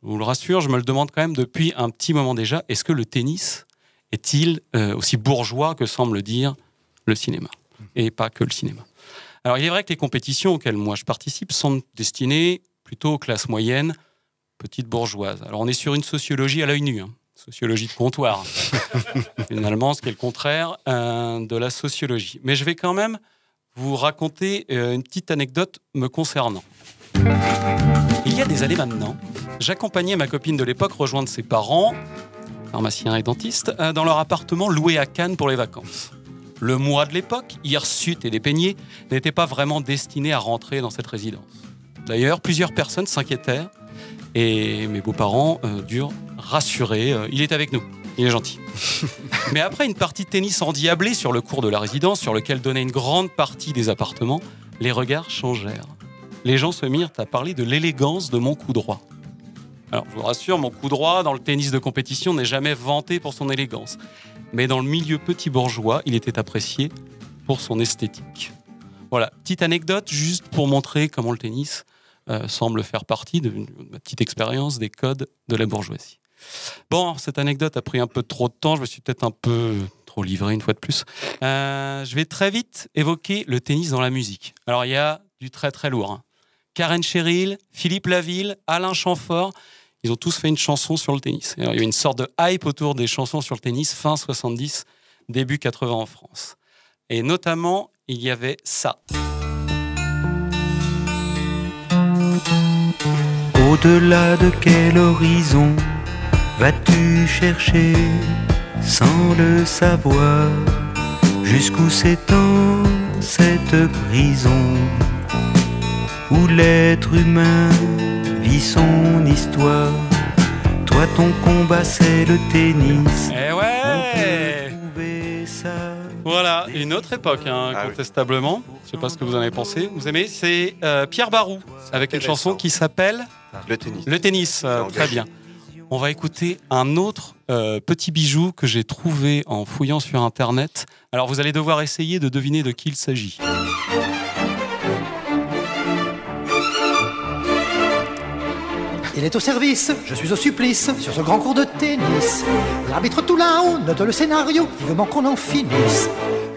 Je vous le rassure, je me le demande quand même depuis un petit moment déjà. Est-ce que le tennis est-il aussi bourgeois que semble dire le cinéma ? Et pas que le cinéma. Alors, il est vrai que les compétitions auxquelles moi je participe sont destinées plutôt aux classes moyennes, petites bourgeoises. Alors, on est sur une sociologie à l'œil nu, sociologie de comptoir. Finalement, ce qui est le contraire de la sociologie. Mais je vais quand même vous raconter une petite anecdote me concernant. Il y a des années maintenant, j'accompagnais ma copine de l'époque rejoindre ses parents, pharmaciens et dentistes, dans leur appartement loué à Cannes pour les vacances. Le moi de l'époque, hirsute et dépeigné, n'était pas vraiment destiné à rentrer dans cette résidence. D'ailleurs, plusieurs personnes s'inquiétèrent et mes beaux-parents durent rassurer. Il est avec nous, il est gentil. Mais après une partie de tennis endiablée sur le cours de la résidence, sur lequel donnait une grande partie des appartements, les regards changèrent. Les gens se mirent à parler de l'élégance de mon coup droit. Alors, je vous rassure, mon coup droit dans le tennis de compétition n'est jamais vanté pour son élégance. Mais dans le milieu petit bourgeois, il était apprécié pour son esthétique. Voilà, petite anecdote juste pour montrer comment le tennis semble faire partie de ma petite expérience des codes de la bourgeoisie. Bon, cette anecdote a pris un peu trop de temps, je me suis peut-être un peu trop livré une fois de plus. Je vais très vite évoquer le tennis dans la musique. Alors, il y a du très très lourd. Karen Cheryl, Philippe Laville, Alain Chamfort, ils ont tous fait une chanson sur le tennis. Alors, il y a eu une sorte de hype autour des chansons sur le tennis fin 70, début 80 en France. Et notamment, il y avait ça. Au-delà de quel horizon vas-tu chercher sans le savoir jusqu'où s'étend cette prison où l'être humain vit son histoire. Toi ton combat c'est le tennis. Eh ouais. Voilà, une autre époque, incontestablement. Je sais pas ce que vous en avez pensé. Vous aimez ? C'est Pierre Barou avec une chanson qui s'appelle Le tennis. Le tennis, très bien. On va écouter un autre petit bijou que j'ai trouvé en fouillant sur Internet. Alors vous allez devoir essayer de deviner de qui il s'agit. Il est au service, je suis au supplice, sur ce grand cours de tennis. L'arbitre tout là-haut note le scénario, vivement qu'on en finisse.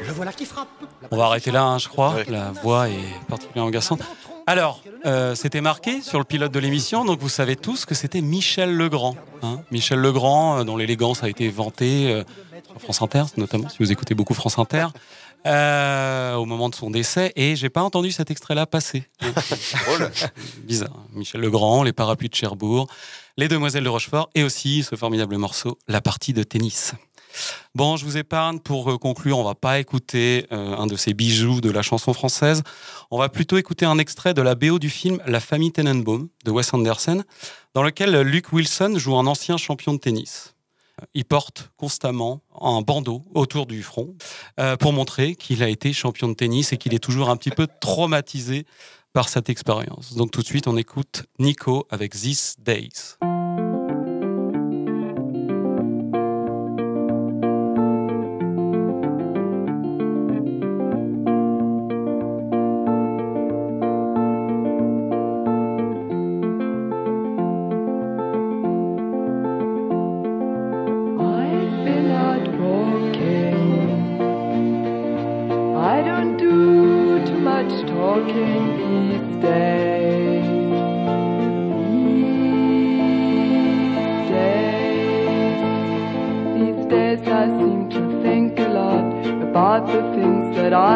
Le voilà qui frappe. On va arrêter là, je crois. La voix est particulièrement agaçante. Alors, c'était marqué sur le pilote de l'émission, donc vous savez tous que c'était Michel Legrand. Michel Legrand, dont l'élégance a été vantée sur France Inter, notamment, si vous écoutez beaucoup France Inter, au moment de son décès. Et j'ai pas entendu cet extrait-là passer. Bizarre. Michel Legrand, les parapluies de Cherbourg, les demoiselles de Rochefort, et aussi ce formidable morceau, la partie de tennis. Bon, je vous épargne. Pour conclure, on va pas écouter un de ces bijoux de la chanson française. On va plutôt écouter un extrait de la BO du film La famille Tenenbaum de Wes Anderson, dans lequel Luke Wilson joue un ancien champion de tennis. Il porte constamment un bandeau autour du front pour montrer qu'il a été champion de tennis et qu'il est toujours un petit peu traumatisé par cette expérience. Donc tout de suite, on écoute Nico avec These Days.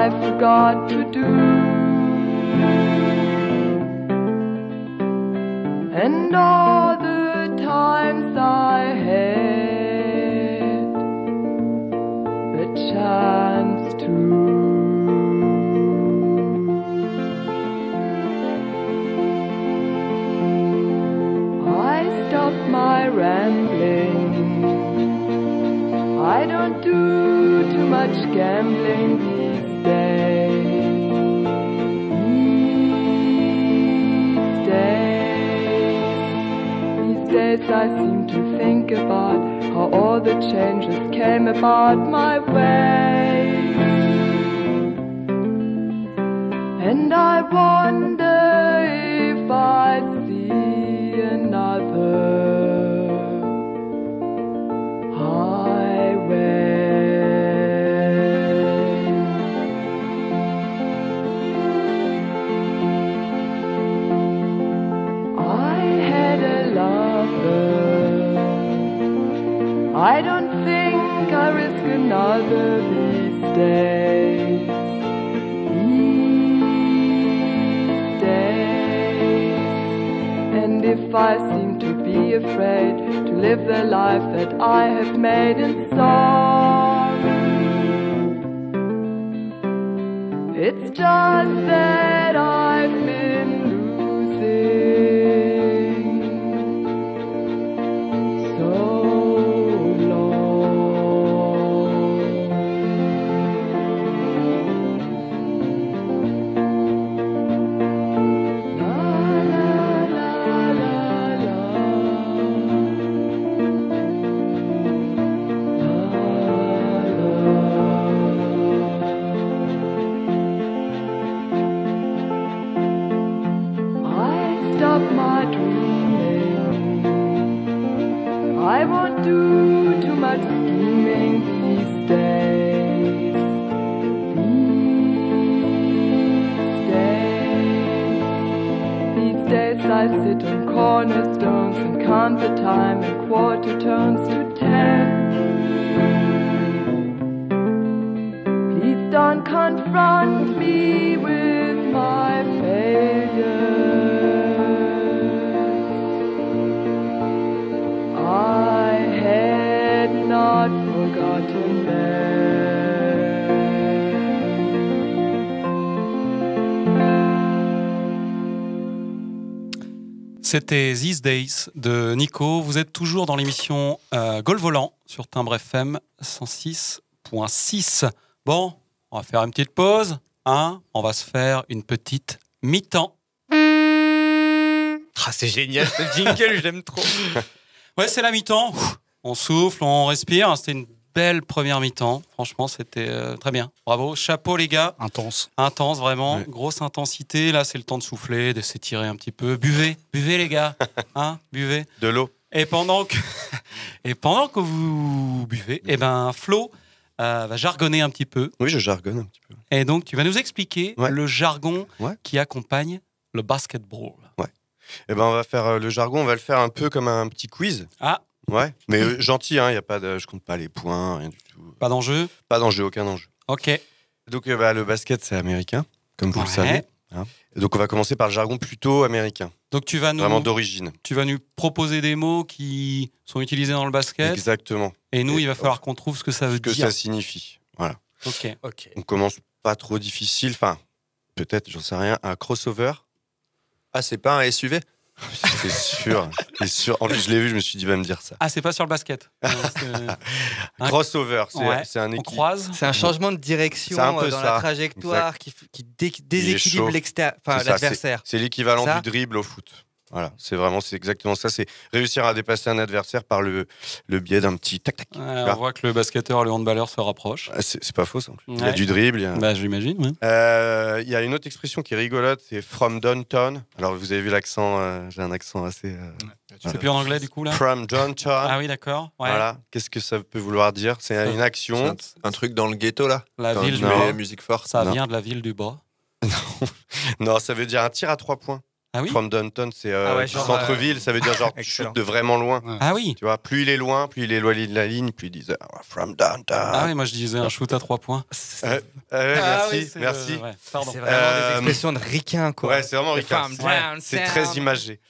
Forgot to do, and all the times I had the chance to. I stopped my rambling. I don't do too much gambling these days. These days I seem to think about how all the changes came about my way. And I wonder if I'd see another I don't think I risk another these days. These days. And if I seem to be afraid to live the life that I have made in sorrow, it's just that I've been losing so I won't do too much scheming these days. These days I sit on cornerstones and count the time and quarter turns to 10. Please don't confront me with my failures. I had not forgotten them. C'était These Days de Nico. Vous êtes toujours dans l'émission Gol Volant sur Timbre FM 106.6. Bon, on va faire une petite pause. On va se faire une petite mi-temps. Ah, c'est génial ce jingle, je l'aime trop. Ouais, c'est la mi-temps. On souffle, on respire. C'était une belle première mi-temps. Franchement, c'était très bien. Bravo. Chapeau, les gars. Intense. Intense, vraiment. Ouais. Grosse intensité. Là, c'est le temps de souffler, de s'étirer un petit peu. Buvez, les gars. Buvez. De l'eau. Et pendant que vous buvez, Flo va jargonner un petit peu. Oui, je jargonne un petit peu. Et donc, tu vas nous expliquer le jargon qui accompagne le basketball. Ouais. Eh ben, on va faire le jargon, on va le faire un peu comme un petit quiz. Ah. Ouais, mais gentil, y a pas de, je compte pas les points, rien du tout. Pas d'enjeu ? Pas d'enjeu, aucun enjeu. Ok. Donc, le basket, c'est américain, comme vous le savez. Et donc, on va commencer par le jargon plutôt américain. Donc, tu vas nous... Vraiment d'origine. Tu vas nous proposer des mots qui sont utilisés dans le basket. Exactement. Et nous, il va falloir qu'on trouve ce que ça veut dire. Ce que ça signifie. Voilà. Ok. On commence pas trop difficile, enfin, peut-être, j'en sais rien, un crossover. Ah, c'est pas un SUV ? C'est sûr, c'est sûr. En plus, je l'ai vu, je me suis dit, va me dire ça. Ah, c'est pas sur le basket. Crossover, c'est un on croise. C'est un changement de direction dans la trajectoire qui déséquilibre l'adversaire. C'est l'équivalent du dribble au foot. Voilà, c'est exactement ça. C'est réussir à dépasser un adversaire par le biais d'un petit tac-tac. On voit que le basketteur et le handballeur se rapprochent. C'est pas faux, ça. Il y a du dribble. J'imagine. Ouais. Il y a une autre expression qui est rigolote, c'est from downtown. Alors, vous avez vu l'accent, j'ai un accent assez... C'est plus en anglais, du coup, là ? From downtown. Ah oui, d'accord. Ouais. Voilà. Qu'est-ce que ça peut vouloir dire ? C'est une action. Un truc dans le ghetto, là ? La ville du bas. Musique forte. Ça vient de la ville du bas. Non, ça veut dire un tir à 3 points. Ah oui ? From downtown, c'est centre-ville, ça veut dire genre tu chutes de vraiment loin. Ouais. Ah oui. Tu vois, plus il est loin, plus il est éloigné de la ligne, plus il disait from downtown. Ah oui, moi je disais un shoot à 3 points. Merci. C'est vraiment des expressions de ricain, quoi. Ouais, c'est vraiment ricain. C'est très imagé.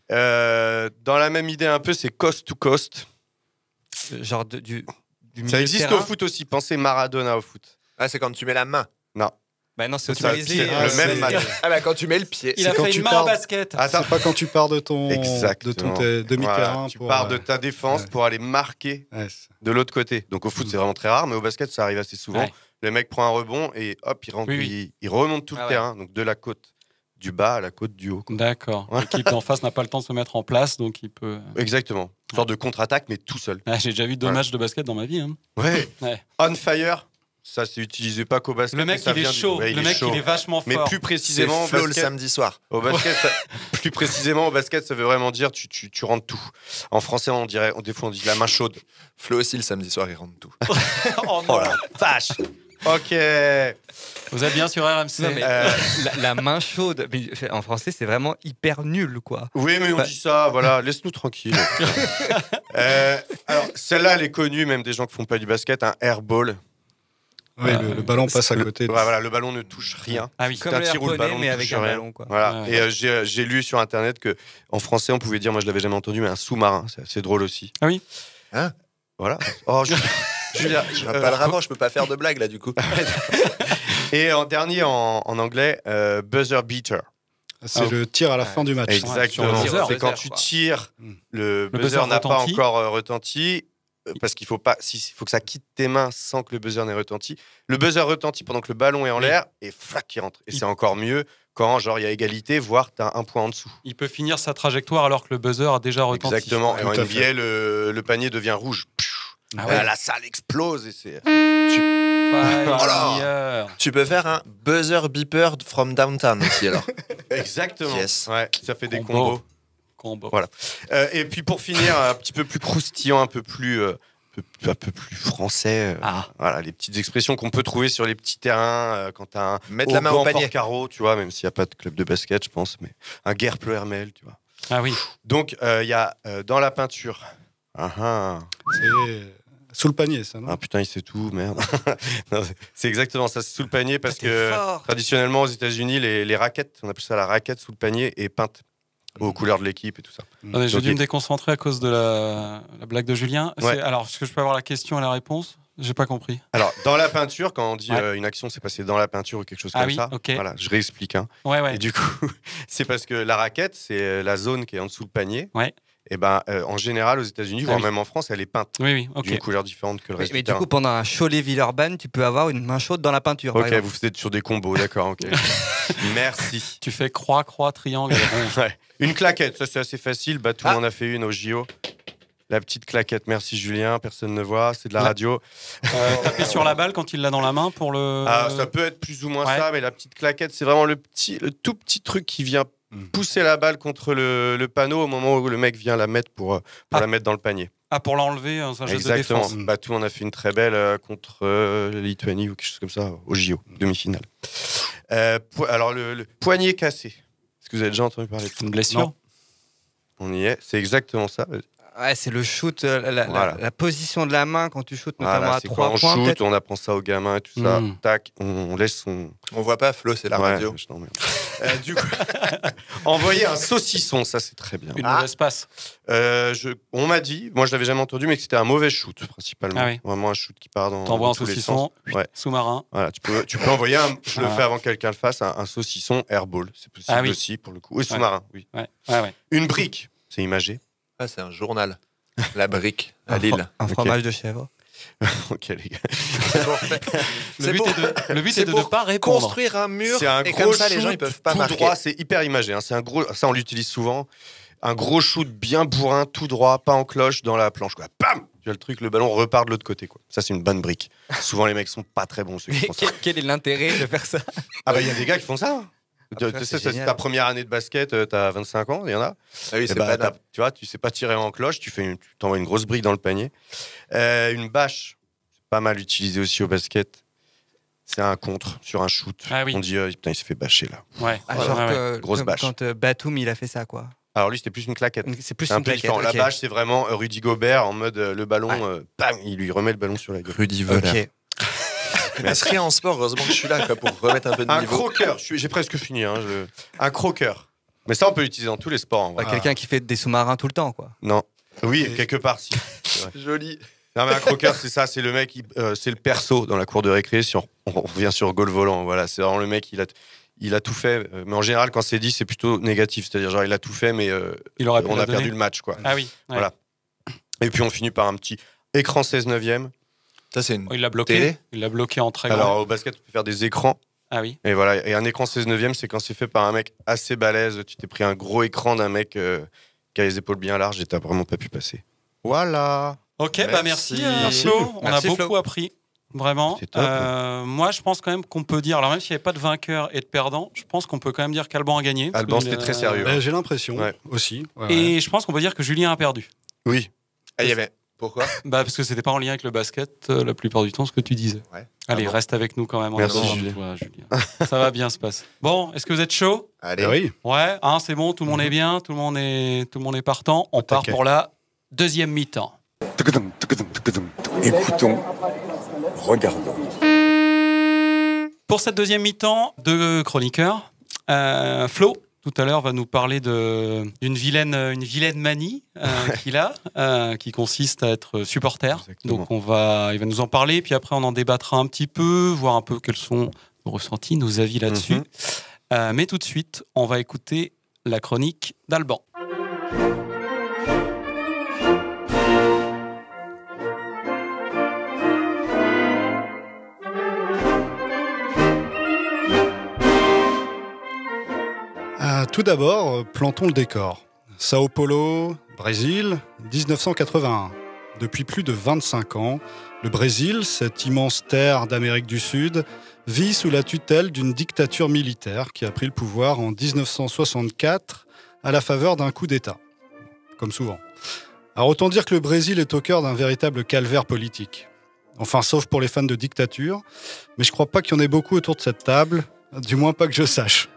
Dans la même idée un peu, c'est coast to coast. Genre du ça existe au foot aussi. Pensez Maradona au foot. Ah, c'est quand tu mets la main. Non. Bah non, c'est le même match. Ah bah quand tu mets le pied. Il a fait une main en basket. C'est pas quand tu pars de ton demi-terrain. Voilà, tu pars de ta défense pour aller marquer de l'autre côté. Donc au foot, c'est vraiment très rare, mais au basket, ça arrive assez souvent. Ouais. Le mec prend un rebond et hop, il rentre, il remonte tout le terrain, donc de la côte du bas à la côte du haut. Quoi. D'accord. L'équipe d'en face n'a pas le temps de se mettre en place, donc il peut... Exactement. Une sorte de contre-attaque, mais tout seul. J'ai déjà vu 2 matchs de basket dans ma vie. Hein. Ouais. On fire. Ça, c'est utilisé pas qu'au basket. Le mec, il est chaud. Le mec, il est vachement fort. Mais plus précisément, c'est Flo le samedi soir. Au basket, plus précisément, au basket, ça veut vraiment dire tu rentres tout. En français, des fois, on dit la main chaude. Flo aussi, le samedi soir, il rentre tout. Oh la vache. Ok. Vous êtes bien sur RMC. Non, mais la main chaude, mais en français, c'est vraiment hyper nul, quoi. Oui, mais on dit ça, voilà, laisse-nous tranquille. Alors, celle-là, elle est connue, même des gens qui font pas du basket, un airball. Oui, le ballon passe à côté. Voilà, le ballon ne touche rien. Ah oui, c'est un tir où le ballon mais ne avec touche un rien. ballon, quoi. Voilà. Et j'ai lu sur internet que en français, on pouvait dire, moi je l'avais jamais entendu, mais un sous-marin, c'est assez drôle aussi. Ah oui. Hein? Voilà. Oh, Julia, je vois pas le rapport, je peux pas faire de blague là du coup. Et en dernier en anglais, buzzer beater. C'est le tir à la fin du match. Exactement. C'est quand tu tires, le buzzer n'a pas encore retenti. Parce qu'il faut que ça quitte tes mains sans que le buzzer n'ait retenti. Le buzzer retentit pendant que le ballon est en l'air et flac, il rentre. Et c'est encore mieux quand genre il y a égalité, voire tu as un point en dessous. Il peut finir sa trajectoire alors que le buzzer a déjà retenti. Exactement. Et en NBA, le panier devient rouge. La salle explose et c'est. Tu peux faire un buzzer beeper from downtown aussi alors. Exactement. Yes. Ouais, ça fait des combos. Voilà. Et puis pour finir, un petit peu plus croustillant, un peu plus français. Voilà, les petites expressions qu'on peut trouver sur les petits terrains quand t'as un mettre la main au panier carreau, tu vois, même s'il n'y a pas de club de basket, je pense, mais un guerre Hermel, tu vois. Ah oui. Donc il y a dans la peinture. C'est sous le panier, ça, non? Ah putain, il sait tout, merde. Non, c'est exactement ça, c'est sous le panier parce que traditionnellement aux États-Unis, les raquettes, on appelle ça la raquette sous le panier, est peinte aux couleurs de l'équipe et tout ça. J'ai dû me déconcentrer à cause de la blague de Julien. Ouais. Alors, est-ce que je peux avoir la question et la réponse? J'ai pas compris. Alors, dans la peinture, quand on dit une action s'est passée dans la peinture ou quelque chose comme ça, okay. Voilà, je réexplique. Hein. Ouais. Et du coup, c'est parce que la raquette, c'est la zone qui est en dessous le panier. Ouais. Et ben, en général, aux États-Unis, voire même en France, elle est peinte d'une couleur différente que le reste mais du terrain. Du coup, pendant un Cholet-Villeurbanne, tu peux avoir une main chaude dans la peinture. Ok, vous êtes sur des combos, d'accord. Ok. Merci. Tu fais croix, triangle. Ouais. Une claquette, ça c'est assez facile. Batou en a fait une au JO. La petite claquette, merci Julien, personne ne voit, c'est de la radio. Taper sur la balle quand il l'a dans la main pour le. Ah, ça peut être plus ou moins ça, mais la petite claquette, c'est vraiment le tout petit truc qui vient pousser la balle contre le panneau au moment où le mec vient la mettre pour la mettre dans le panier. Ah, pour l'enlever, c'est un geste de Exactement. défense. Batou en a fait une très belle contre la Lituanie ou quelque chose comme ça, au JO, demi-finale. Alors, le poignet cassé. Est-ce que vous avez déjà entendu parler de ça? Une blessure? Non. On y est, c'est exactement ça. Ouais, c'est le shoot, la position de la main quand tu shootes, notamment à 3 points. Quand on shoot, on apprend ça aux gamins et tout ça. Tac, on laisse son. On voit pas, Flo, c'est la radio. Du coup, envoyer un saucisson, ça c'est très bien. Une mauvaise passe. On m'a dit, moi je l'avais jamais entendu, mais que c'était un mauvais shoot principalement. Ah oui. Vraiment un shoot qui part dans. T'envoies un tous les saucisson, sens. sous-marin. Voilà, tu peux envoyer je le fais avant que quelqu'un le fasse, un saucisson airball. C'est possible aussi pour le coup. Et sous-marin, oui. Ouais. Une brique, c'est imagé. Ah, c'est un journal. La brique, à Lille. Un fromage de chèvre. Ok, les gars. Le but est de ne pas répondre. Construire un mur, c'est un et gros comme ça, les shoot gens ils peuvent pas tout marquer. droit, c'est hyper imagé. Hein. C'est un gros, ça, on l'utilise souvent. Un gros shoot bien bourrin, tout droit, pas en cloche, dans la planche. Quoi. Bam! Tu as le truc, le ballon repart de l'autre côté. Quoi. Ça, c'est une bonne brique. Souvent, les mecs sont pas très bons. Ceux qui font ça. Quel est l'intérêt de faire ça? Ah bah, il y a des gars qui font ça. C'est ta première année de basket, t'as 25 ans, il y en a. Ah oui, c'est pas tu vois, tu sais pas tirer en cloche, tu t'envoies une grosse brique dans le panier. Une bâche, c'est pas mal utilisé aussi au basket. C'est un contre sur un shoot. Ah oui. On dit, putain, il s'est fait bâcher là. Ouais. Grosse bâche. Quand Batum, il a fait ça, quoi. Alors lui, c'était plus une claquette. C'est plus un une peu claquette. différent. La bâche, c'est vraiment Rudy Gobert en mode le ballon, bam, il lui remet le ballon sur la gueule. Rudy Volaire. Mais rien en sport, heureusement que je suis là quoi, pour remettre un peu de niveau. Un croqueur, j'ai presque fini. Un croqueur. Mais ça, on peut l'utiliser dans tous les sports. Quelqu'un qui fait des sous-marins tout le temps, quoi. Non. Oui, quelque part, si. Joli. Non, mais un croqueur, c'est ça, c'est le mec, c'est le perso dans la cour de récré. On revient sur goal volant. Voilà, c'est vraiment le mec, il a tout fait. Mais en général, quand c'est dit, c'est plutôt négatif. C'est-à-dire, genre, il a tout fait, mais on a perdu le match, quoi. Ah oui. Ouais. Voilà. Et puis, on finit par un petit écran 16/9. Ça, c'est une il l'a bloqué. télé. Il l'a bloqué en très grand. Alors, au basket, on peut faire des écrans. Ah oui. Et voilà. Et un écran 16/9, c'est quand c'est fait par un mec assez balèze. Tu t'es pris un gros écran d'un mec qui a les épaules bien larges et t'as vraiment pas pu passer. Voilà. Ok, merci Flo. On a beaucoup appris. Vraiment. C'est top. Moi, je pense quand même qu'on peut dire, alors même s'il n'y avait pas de vainqueur et de perdant, je pense qu'on peut quand même dire qu'Alban a gagné. Alban, c'était très sérieux. J'ai l'impression aussi. Et je pense qu'on peut dire que Julien a perdu. Oui. Il y avait Pourquoi ? Parce que c'était pas en lien avec le basket la plupart du temps ce que tu disais. Ouais. Allez, reste avec nous quand même. Merci, Julien. Ça va bien se passer. Bon, est-ce que vous êtes chaud ? Allez. Oui. Ouais, c'est bon, tout le monde est bien, tout le monde est partant. On part pour la deuxième mi-temps. Écoutons, regardons. Pour cette deuxième mi-temps, deux chroniqueurs. Flo, tout à l'heure, va nous parler d'une vilaine manie qu'il a, qui consiste à être supporter. Exactement. Donc il va nous en parler, puis après on en débattra un petit peu, voir un peu quels sont nos ressentis, nos avis là-dessus. Mais tout de suite, on va écouter la chronique d'Alban. Tout d'abord, plantons le décor. Sao Paulo, Brésil, 1981. Depuis plus de 25 ans, le Brésil, cette immense terre d'Amérique du Sud, vit sous la tutelle d'une dictature militaire qui a pris le pouvoir en 1964 à la faveur d'un coup d'État. Comme souvent. Alors autant dire que le Brésil est au cœur d'un véritable calvaire politique. Enfin, sauf pour les fans de dictature. Mais je crois pas qu'il y en ait beaucoup autour de cette table, du moins pas que je sache.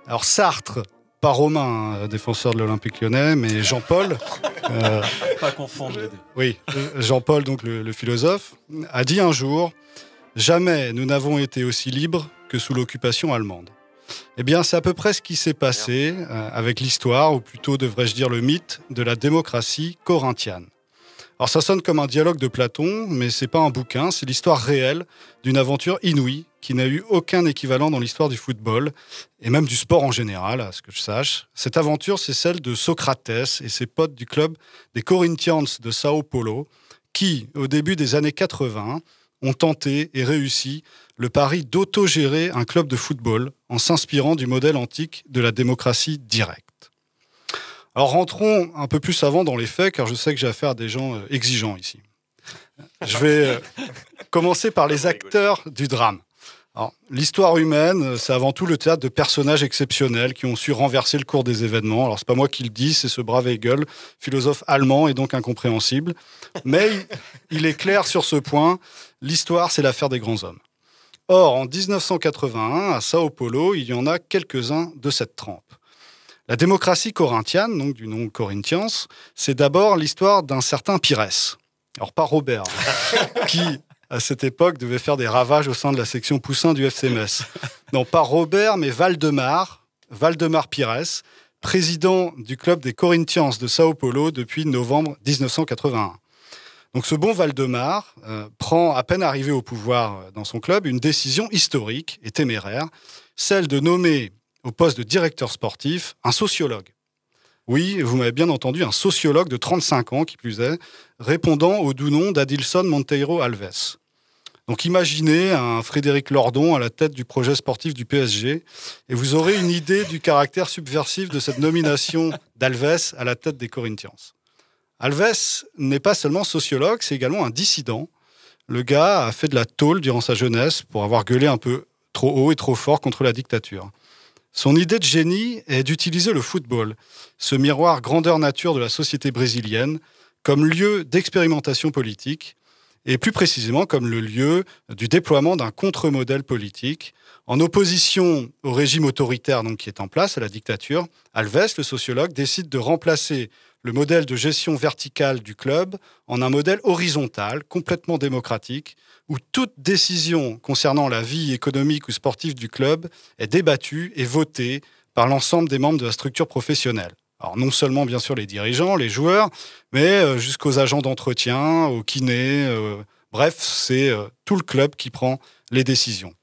Alors Sartre, pas Romain, défenseur de l'Olympique Lyonnais, mais Jean-Paul... Pas confondre les deux. Oui, Jean-Paul, donc le philosophe, a dit un jour « Jamais nous n'avons été aussi libres que sous l'occupation allemande ». Eh bien, c'est à peu près ce qui s'est passé avec l'histoire, ou plutôt devrais-je dire le mythe, de la démocratie corinthienne. Alors ça sonne comme un dialogue de Platon, mais c'est pas un bouquin, c'est l'histoire réelle d'une aventure inouïe qui n'a eu aucun équivalent dans l'histoire du football et même du sport en général, à ce que je sache. Cette aventure, c'est celle de Socrates et ses potes du club des Corinthians de Sao Paulo qui, au début des années 80, ont tenté et réussi le pari d'autogérer un club de football en s'inspirant du modèle antique de la démocratie directe. Alors rentrons un peu plus avant dans les faits, car je sais que j'ai affaire à des gens exigeants ici. Je vais commencer par les acteurs du drame. Alors, l'histoire humaine, c'est avant tout le théâtre de personnages exceptionnels qui ont su renverser le cours des événements. Alors c'est pas moi qui le dis, c'est ce brave Hegel, philosophe allemand et donc incompréhensible. Mais il est clair sur ce point, l'histoire c'est l'affaire des grands hommes. Or, en 1981, à Sao Paulo, il y en a quelques-uns de cette trempe. La démocratie corinthienne, donc du nom Corinthians, c'est d'abord l'histoire d'un certain Pires. Alors pas Robert, qui à cette époque devait faire des ravages au sein de la section poussin du FC Metz. Non, pas Robert, mais Valdemar Pires, président du club des Corinthians de Sao Paulo depuis novembre 1981. Donc ce bon Valdemar prend, à peine arrivé au pouvoir dans son club, une décision historique et téméraire, celle de nommer au poste de directeur sportif un sociologue. Oui, vous m'avez bien entendu, un sociologue de 35 ans, qui plus est, répondant au doux nom d'Adilson Monteiro Alves. Donc imaginez un Frédéric Lordon à la tête du projet sportif du PSG, et vous aurez une idée du caractère subversif de cette nomination d'Alves à la tête des Corinthians. Alves n'est pas seulement sociologue, c'est également un dissident. Le gars a fait de la tôle durant sa jeunesse pour avoir gueulé un peu trop haut et trop fort contre la dictature. Son idée de génie est d'utiliser le football, ce miroir grandeur nature de la société brésilienne, comme lieu d'expérimentation politique, et plus précisément comme le lieu du déploiement d'un contre-modèle politique. En opposition au régime autoritaire donc, qui est en place, à la dictature, Alves, le sociologue, décide de remplacer le modèle de gestion verticale du club en un modèle horizontal, complètement démocratique, où toute décision concernant la vie économique ou sportive du club est débattue et votée par l'ensemble des membres de la structure professionnelle. Alors non seulement bien sûr les dirigeants, les joueurs, mais jusqu'aux agents d'entretien, aux kinés, bref, c'est tout le club qui prend les décisions.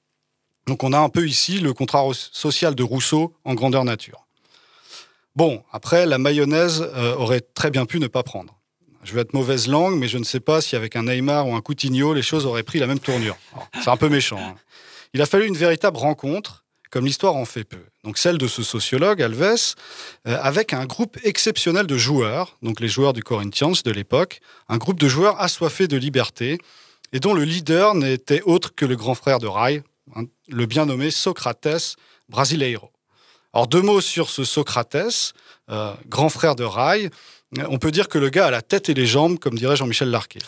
Donc on a un peu ici le contrat social de Rousseau en grandeur nature. Bon, après, la mayonnaise aurait très bien pu ne pas prendre. Je vais être mauvaise langue, mais je ne sais pas si avec un Neymar ou un Coutinho, les choses auraient pris la même tournure. Alors, c'est un peu méchant. Hein. Il a fallu une véritable rencontre, comme l'histoire en fait peu. Donc celle de ce sociologue, Alves, avec un groupe exceptionnel de joueurs, donc les joueurs du Corinthians de l'époque, un groupe de joueurs assoiffés de liberté, et dont le leader n'était autre que le grand frère de Rai, hein, le bien nommé Socrates Brasileiro. Alors deux mots sur ce Socrates, grand frère de Rai. On peut dire que le gars a la tête et les jambes, comme dirait Jean-Michel Larquet.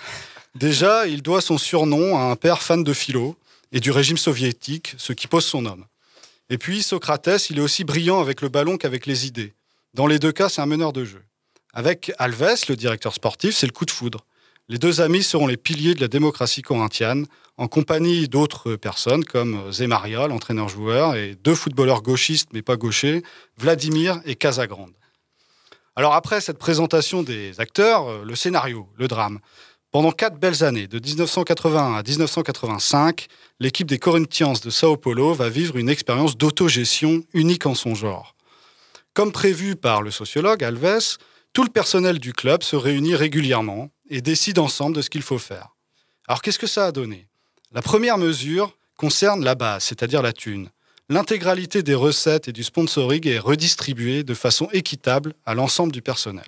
Déjà, il doit son surnom à un père fan de philo et du régime soviétique, ce qui pose son homme. Et puis, Socrates, il est aussi brillant avec le ballon qu'avec les idées. Dans les deux cas, c'est un meneur de jeu. Avec Alves, le directeur sportif, c'est le coup de foudre. Les deux amis seront les piliers de la démocratie corinthienne, en compagnie d'autres personnes comme Zemaria, l'entraîneur-joueur, et deux footballeurs gauchistes, mais pas gauchers, Vladimir et Casagrande. Alors après cette présentation des acteurs, le scénario, le drame. Pendant 4 belles années, de 1981 à 1985, l'équipe des Corinthians de Sao Paulo va vivre une expérience d'autogestion unique en son genre. Comme prévu par le sociologue Alves, tout le personnel du club se réunit régulièrement et décide ensemble de ce qu'il faut faire. Alors qu'est-ce que ça a donné ? La première mesure concerne la base, c'est-à-dire la thune. L'intégralité des recettes et du sponsoring est redistribuée de façon équitable à l'ensemble du personnel.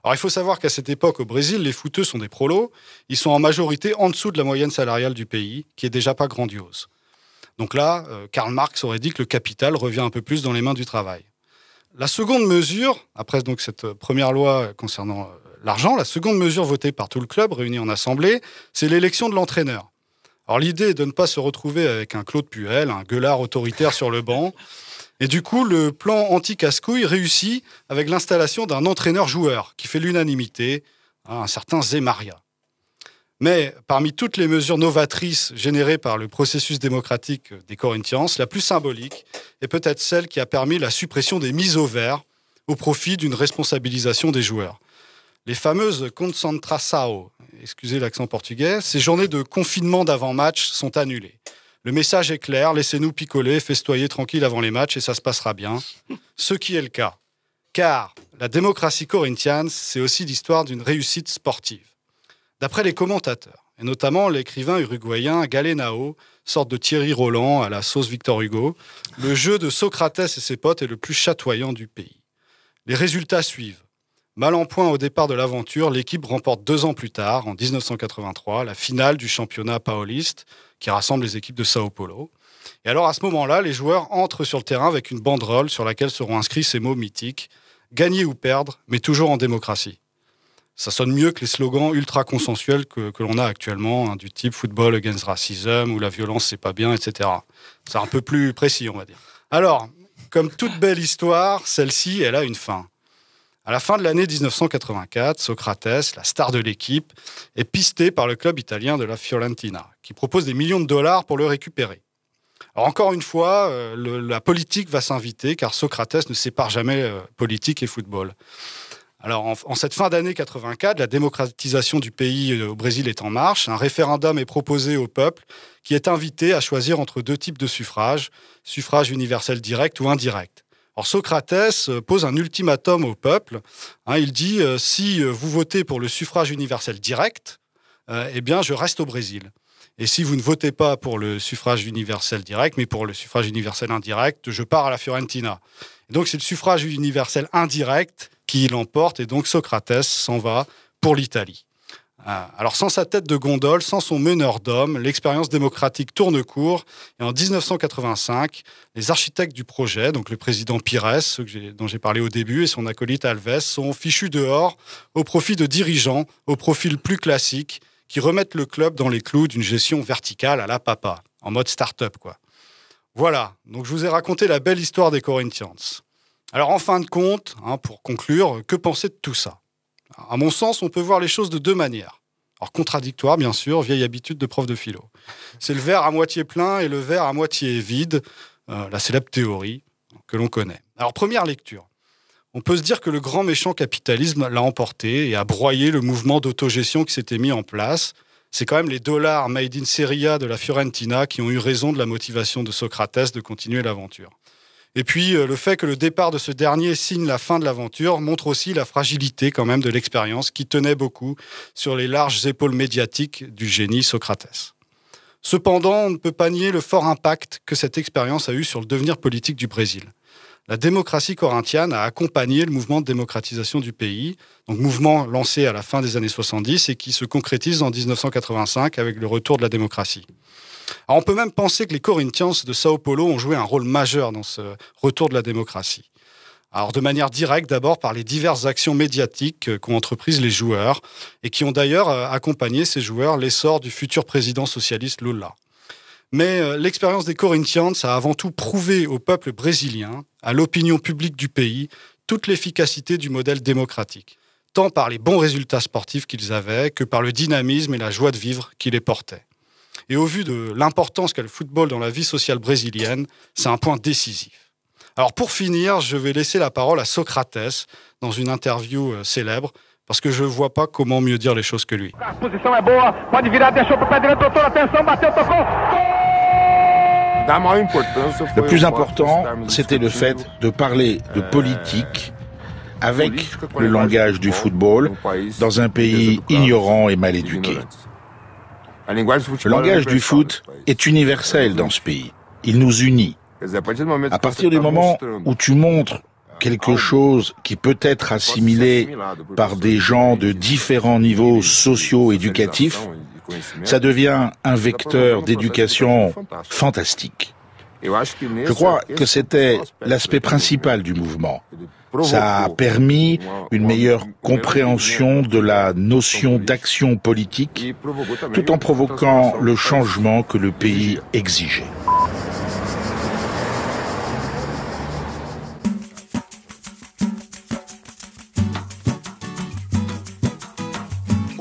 Alors il faut savoir qu'à cette époque au Brésil, les footeux sont des prolos. Ils sont en majorité en dessous de la moyenne salariale du pays, qui est déjà pas grandiose. Donc là, Karl Marx aurait dit que le capital revient un peu plus dans les mains du travail. La seconde mesure, après donc cette première loi concernant l'argent, la seconde mesure votée par tout le club réuni en assemblée, c'est l'élection de l'entraîneur. Alors l'idée est de ne pas se retrouver avec un Claude Puel, un gueulard autoritaire sur le banc. Et du coup, le plan anti-casse-couille réussit avec l'installation d'un entraîneur-joueur qui fait l'unanimité, un certain Zemaria. Mais parmi toutes les mesures novatrices générées par le processus démocratique des Corinthians, la plus symbolique est peut-être celle qui a permis la suppression des mises au vert au profit d'une responsabilisation des joueurs. Les fameuses concentração, excusez l'accent portugais, ces journées de confinement d'avant-match sont annulées. Le message est clair, laissez-nous picoler, festoyer tranquille avant les matchs et ça se passera bien. Ce qui est le cas. Car la démocratie corinthienne, c'est aussi l'histoire d'une réussite sportive. D'après les commentateurs, et notamment l'écrivain uruguayen Galenao, sorte de Thierry Roland à la sauce Victor Hugo, le jeu de Socrates et ses potes est le plus chatoyant du pays. Les résultats suivent. Mal en point au départ de l'aventure, l'équipe remporte 2 ans plus tard, en 1983, la finale du championnat pauliste qui rassemble les équipes de Sao Paulo. Et alors à ce moment-là, les joueurs entrent sur le terrain avec une banderole sur laquelle seront inscrits ces mots mythiques « Gagner ou perdre, mais toujours en démocratie ». Ça sonne mieux que les slogans ultra consensuels que l'on a actuellement, du type « Football against racism » ou « La violence c'est pas bien », etc. C'est un peu plus précis, on va dire. Alors, comme toute belle histoire, celle-ci, elle a une fin. À la fin de l'année 1984, Socrates, la star de l'équipe, est pisté par le club italien de la Fiorentina, qui propose des millions de dollars pour le récupérer. Alors encore une fois, la politique va s'inviter, car Socrates ne sépare jamais politique et football. Alors en cette fin d'année 84, la démocratisation du pays au Brésil est en marche. Un référendum est proposé au peuple, qui est invité à choisir entre 2 types de suffrage universel direct ou indirect. Alors Socrates pose un ultimatum au peuple. Il dit si vous votez pour le suffrage universel direct, eh bien je reste au Brésil. Et si vous ne votez pas pour le suffrage universel direct, mais pour le suffrage universel indirect, je pars à la Fiorentina. Et donc c'est le suffrage universel indirect qui l'emporte, et donc Socrates s'en va pour l'Italie. Alors sans sa tête de gondole, sans son meneur d'hommes, l'expérience démocratique tourne court, et en 1985, les architectes du projet, donc le président Pires, ceux dont j'ai parlé au début, et son acolyte Alves, sont fichus dehors au profit de dirigeants au profil plus classique, qui remettent le club dans les clous d'une gestion verticale à la papa, en mode start-up, quoi. Voilà, donc je vous ai raconté la belle histoire des Corinthians. Alors en fin de compte, pour conclure, que penser de tout ça ? À mon sens, on peut voir les choses de 2 manières. Alors contradictoire, bien sûr, vieille habitude de prof de philo. C'est le verre à moitié plein et le verre à moitié vide, la célèbre théorie que l'on connaît. Alors première lecture. On peut se dire que le grand méchant capitalisme l'a emporté et a broyé le mouvement d'autogestion qui s'était mis en place. C'est quand même les dollars made in Serie A de la Fiorentina qui ont eu raison de la motivation de Socrates de continuer l'aventure. Et puis, le fait que le départ de ce dernier signe la fin de l'aventure montre aussi la fragilité quand même de l'expérience qui tenait beaucoup sur les larges épaules médiatiques du génie Socrates. Cependant, on ne peut pas nier le fort impact que cette expérience a eu sur le devenir politique du Brésil. La démocratie corinthienne a accompagné le mouvement de démocratisation du pays, donc mouvement lancé à la fin des années 70 et qui se concrétise en 1985 avec le retour de la démocratie. Alors on peut même penser que les Corinthians de Sao Paulo ont joué un rôle majeur dans ce retour de la démocratie. Alors de manière directe d'abord par les diverses actions médiatiques qu'ont entreprises les joueurs et qui ont d'ailleurs accompagné ces joueurs l'essor du futur président socialiste Lula. Mais l'expérience des Corinthians a avant tout prouvé au peuple brésilien, à l'opinion publique du pays, toute l'efficacité du modèle démocratique, tant par les bons résultats sportifs qu'ils avaient que par le dynamisme et la joie de vivre qui les portaient. Et au vu de l'importance qu'a le football dans la vie sociale brésilienne, c'est un point décisif. Alors pour finir, je vais laisser la parole à Socrates dans une interview célèbre, parce que je ne vois pas comment mieux dire les choses que lui. A posição é boa, pode virar, deixou pro pé direito, doutor, atenção, bateu, tocou. Le plus important, c'était le fait de parler de politique avec le langage du football dans un pays ignorant et mal éduqué. Le langage du foot est universel dans ce pays. Il nous unit. À partir du moment où tu montres quelque chose qui peut être assimilé par des gens de différents niveaux socio-éducatifs, ça devient un vecteur d'éducation fantastique. Je crois que c'était l'aspect principal du mouvement. Ça a permis une meilleure compréhension de la notion d'action politique, tout en provoquant le changement que le pays exigeait.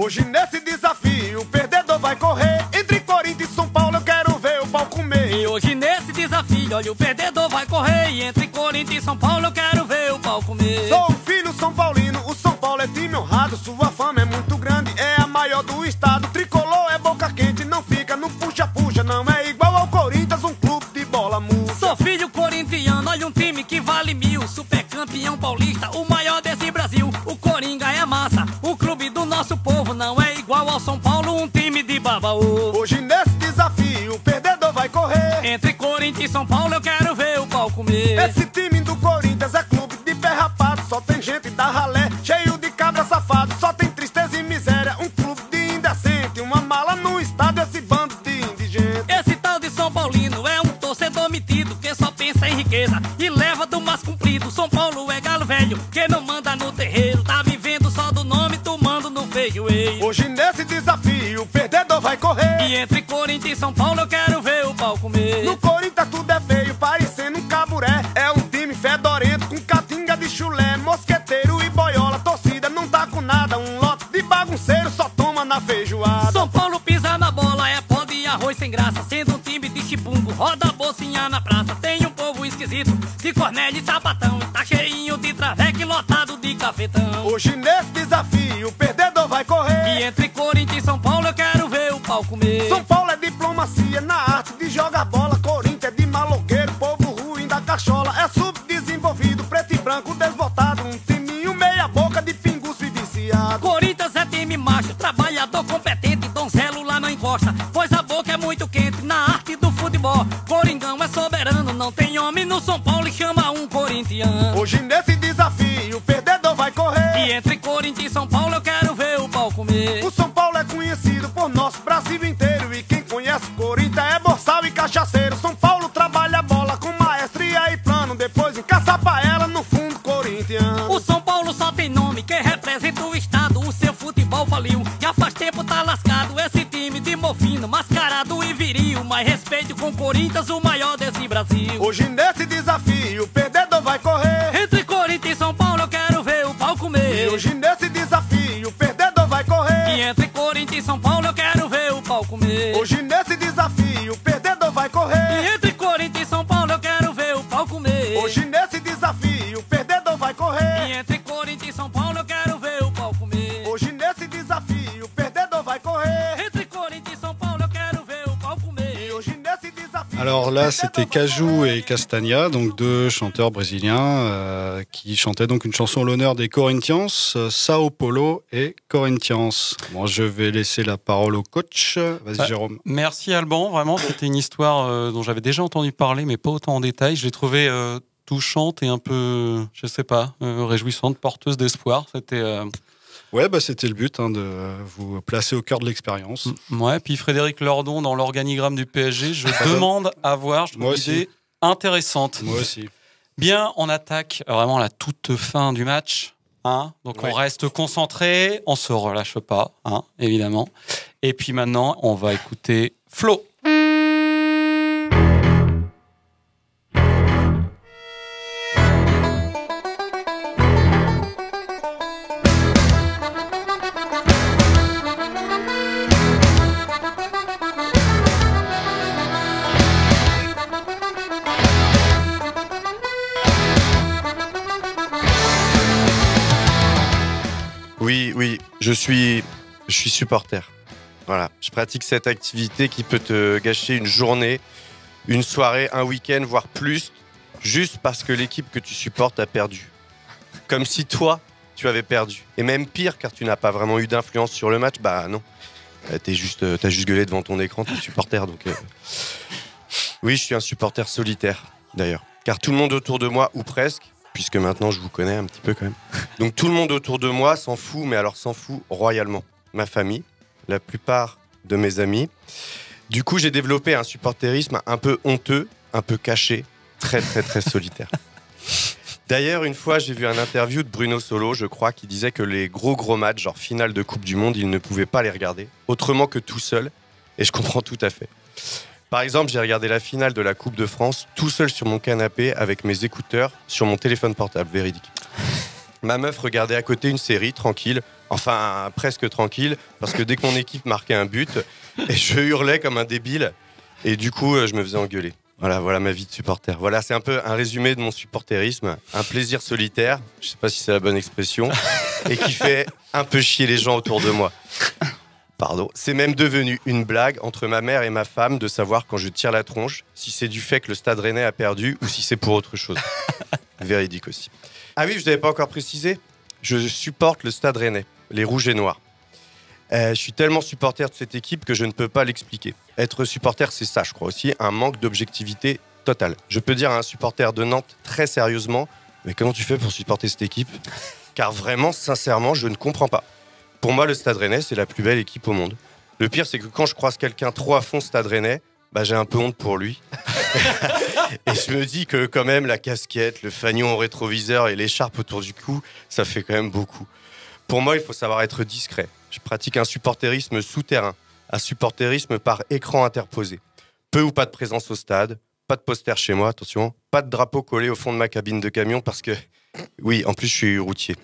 Hoje nesse desafio, o perdedor vai correr. Entre Corinthians e São Paulo eu quero ver o pau comer. E hoje nesse desafio, olha, o perdedor vai correr. E entre Corinthians e São Paulo eu quero ver o pau comer. Sou um filho São Paulino, o São Paulo é time honrado. Sua fama é muito grande, é a maior do estado. Tricolor é boca quente, não fica no puxa-puxa. Não é igual ao Corinthians, um clube de bola murcha. Sou filho corintiano, olha um time que vale 1000. Super campeão paulista, o maior desse Brasil. O Coringa é massa, o clube do nosso povo. Não é igual ao São Paulo, um time de baba-ovo. Hoje nesse desafio, o perdedor vai correr. Entre Corinthians e São Paulo eu quero ver o pau comer. Esse time do Corinthians é clube de pé rapado. Só tem gente da ralé, cheio de cabra safado. Só tem tristeza e miséria, um clube de indecente. Uma mala no estádio, esse bando de indigente. Esse tal de São Paulino é um torcedor metido que só pensa em riqueza e leva do mais comprido. São Paulo é galo velho, que não manda no terreiro. Tá vivendo só do nome, tomando no feijoeiro. Hoje nesse desafio, o perdedor vai correr. E entre Corinthians e São Paulo eu quero ver o pau comer. No Corinthians tudo é feio, parecendo um caburé. É um time fedorento, com catinga de chulé. Mosqueteiro e boiola, torcida não tá com nada. Um lote de bagunceiro só toma na feijoada. São Paulo pisa na bola, é pó de arroz sem graça. Sendo um time de chibungo, roda a bolsinha na praça. Tem um povo esquisito, de cornélio e sapatão. Tá cheinho de traveque, lotado de cafetão. Hoje nesse desafio, o perdedor vai correr. E entre Corinthians e São Paulo eu quero ver o pau comer. São Paulo é diplomacia na arte de jogar bola. Corinthians é de maloqueiro, povo ruim da cachola. É subdesenvolvido, preto e branco desbotado. Um timinho meia boca de pinguço e viciado. Corinthians é time macho, trabalhador competente. Donzelo lá não encosta, pois a boca é muito quente. Na arte do futebol, Coringão é soberano. Não tem homem no São Paulo e chama um corintiano. Hoje nesse desafio, o perdedor vai correr. E entre Corinthians e São Paulo eu quero ver o pau comer. O São Paulo é conhecido por nosso Brasil inteiro. E quem conhece Corinthians é boçal e cachaceiro. São Paulo trabalha a bola com maestria e plano. Depois encaça pra ela no fundo corintiano. O São Paulo só tem nome, quem representa o estado. O seu futebol faliu, já faz tempo tá lascado. Esse time de mofino, mascarado e viril. Mas respeito com Corinthians, o maior desse Brasil. Hoje nesse desafio, o perdedor vai correr. Entre Corinthians e São Paulo eu quero ver o pau comer. E hoje nesse desafio, o perdedor vai correr. E entre Corinthians e São Paulo eu quero ver o pau comer. Hoje nesse desafio, o perdedor vai correr. E entre Corinthians e São Paulo eu quero ver o pau comer. Hoje nesse desafio, o perdedor vai correr. E entre Corinthians e São Paulo eu quero ver o pau comer. Hoje nesse desafio, o perdedor vai correr. Entre Corinthians e São Paulo eu quero ver o pau comer. E hoje nesse desafio. Alors là, c'était Caju et Castagna, donc deux chanteurs brésiliens qui chantaient donc une chanson en l'honneur des Corinthians, Sao Paulo et Corinthians. Bon, je vais laisser la parole au coach. Vas-y, Jérôme. Merci Alban, vraiment, c'était une histoire dont j'avais déjà entendu parler, mais pas autant en détail. Je l'ai trouvée touchante et un peu, je sais pas, réjouissante, porteuse d'espoir. C'était... Ouais, bah c'était le but, de vous placer au cœur de l'expérience. Ouais, puis Frédéric Lordon dans l'organigramme du PSG, je demande à voir, je trouve l'idée intéressante. Moi aussi. Bien, on attaque vraiment la toute fin du match. Hein, donc on reste concentré, on se relâche pas, hein, évidemment. Et puis maintenant, on va écouter Flo. Oui, je suis supporter. Voilà, je pratique cette activité qui peut te gâcher une journée, une soirée, un week-end, voire plus, juste parce que l'équipe que tu supportes a perdu. Comme si toi, tu avais perdu. Et même pire, car tu n'as pas vraiment eu d'influence sur le match, bah non. T'as juste gueulé devant ton écran, t'es supporter. Donc, oui, je suis un supporter solitaire, d'ailleurs. Car tout le monde autour de moi, ou presque, puisque maintenant je vous connais un petit peu quand même. Donc tout le monde autour de moi s'en fout, mais alors s'en fout royalement. Ma famille, la plupart de mes amis. Du coup, j'ai développé un supporterisme un peu honteux, un peu caché, très solitaire. D'ailleurs, une fois, j'ai vu un interview de Bruno Solo, je crois, qui disait que les gros matchs, genre finale de Coupe du Monde, il ne pouvait pas les regarder, autrement que tout seul, et je comprends tout à fait. Par exemple, j'ai regardé la finale de la Coupe de France tout seul sur mon canapé avec mes écouteurs sur mon téléphone portable, véridique. Ma meuf regardait à côté une série, tranquille, enfin presque tranquille, parce que dès que mon équipe marquait un but, et je hurlais comme un débile, et du coup, je me faisais engueuler. Voilà ma vie de supporter. Voilà, c'est un peu un résumé de mon supporterisme, un plaisir solitaire, je sais pas si c'est la bonne expression, et qui fait un peu chier les gens autour de moi. Pardon. C'est même devenu une blague entre ma mère et ma femme de savoir quand je tire la tronche si c'est du fait que le Stade Rennais a perdu ou si c'est pour autre chose. Véridique aussi. Ah oui, je n'avais pas encore précisé. Je supporte le Stade Rennais, les Rouges et Noirs. Je suis tellement supporter de cette équipe que je ne peux pas l'expliquer. Être supporter, c'est ça, je crois aussi, un manque d'objectivité totale. Je peux dire à un supporter de Nantes très sérieusement, mais comment tu fais pour supporter cette équipe ? Car vraiment, sincèrement, je ne comprends pas. Pour moi, le Stade Rennais, c'est la plus belle équipe au monde. Le pire, c'est que quand je croise quelqu'un trop à fond Stade Rennais, bah, j'ai un peu honte pour lui. Et je me dis que quand même, la casquette, le fanion au rétroviseur et l'écharpe autour du cou, ça fait quand même beaucoup. Pour moi, il faut savoir être discret. Je pratique un supporterisme souterrain, un supporterisme par écran interposé. Peu ou pas de présence au stade, pas de poster chez moi, attention, pas de drapeau collé au fond de ma cabine de camion parce que... Oui, en plus, je suis routier.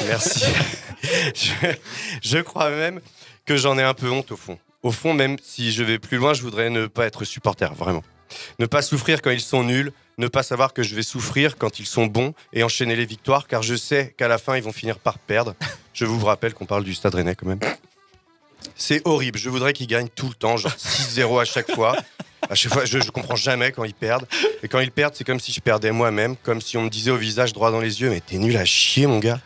Merci. Je crois même que j'en ai un peu honte au fond. Au fond, même si je vais plus loin, je voudrais ne pas être supporter, vraiment. Ne pas souffrir quand ils sont nuls, ne pas savoir que je vais souffrir quand ils sont bons et enchaîner les victoires, car je sais qu'à la fin, ils vont finir par perdre. Je vous rappelle qu'on parle du Stade Rennais quand même. C'est horrible, je voudrais qu'ils gagnent tout le temps, genre 6-0 à chaque fois. À chaque fois, je comprends jamais quand ils perdent. Et quand ils perdent, c'est comme si je perdais moi-même, comme si on me disait au visage droit dans les yeux, mais t'es nul à chier, mon gars.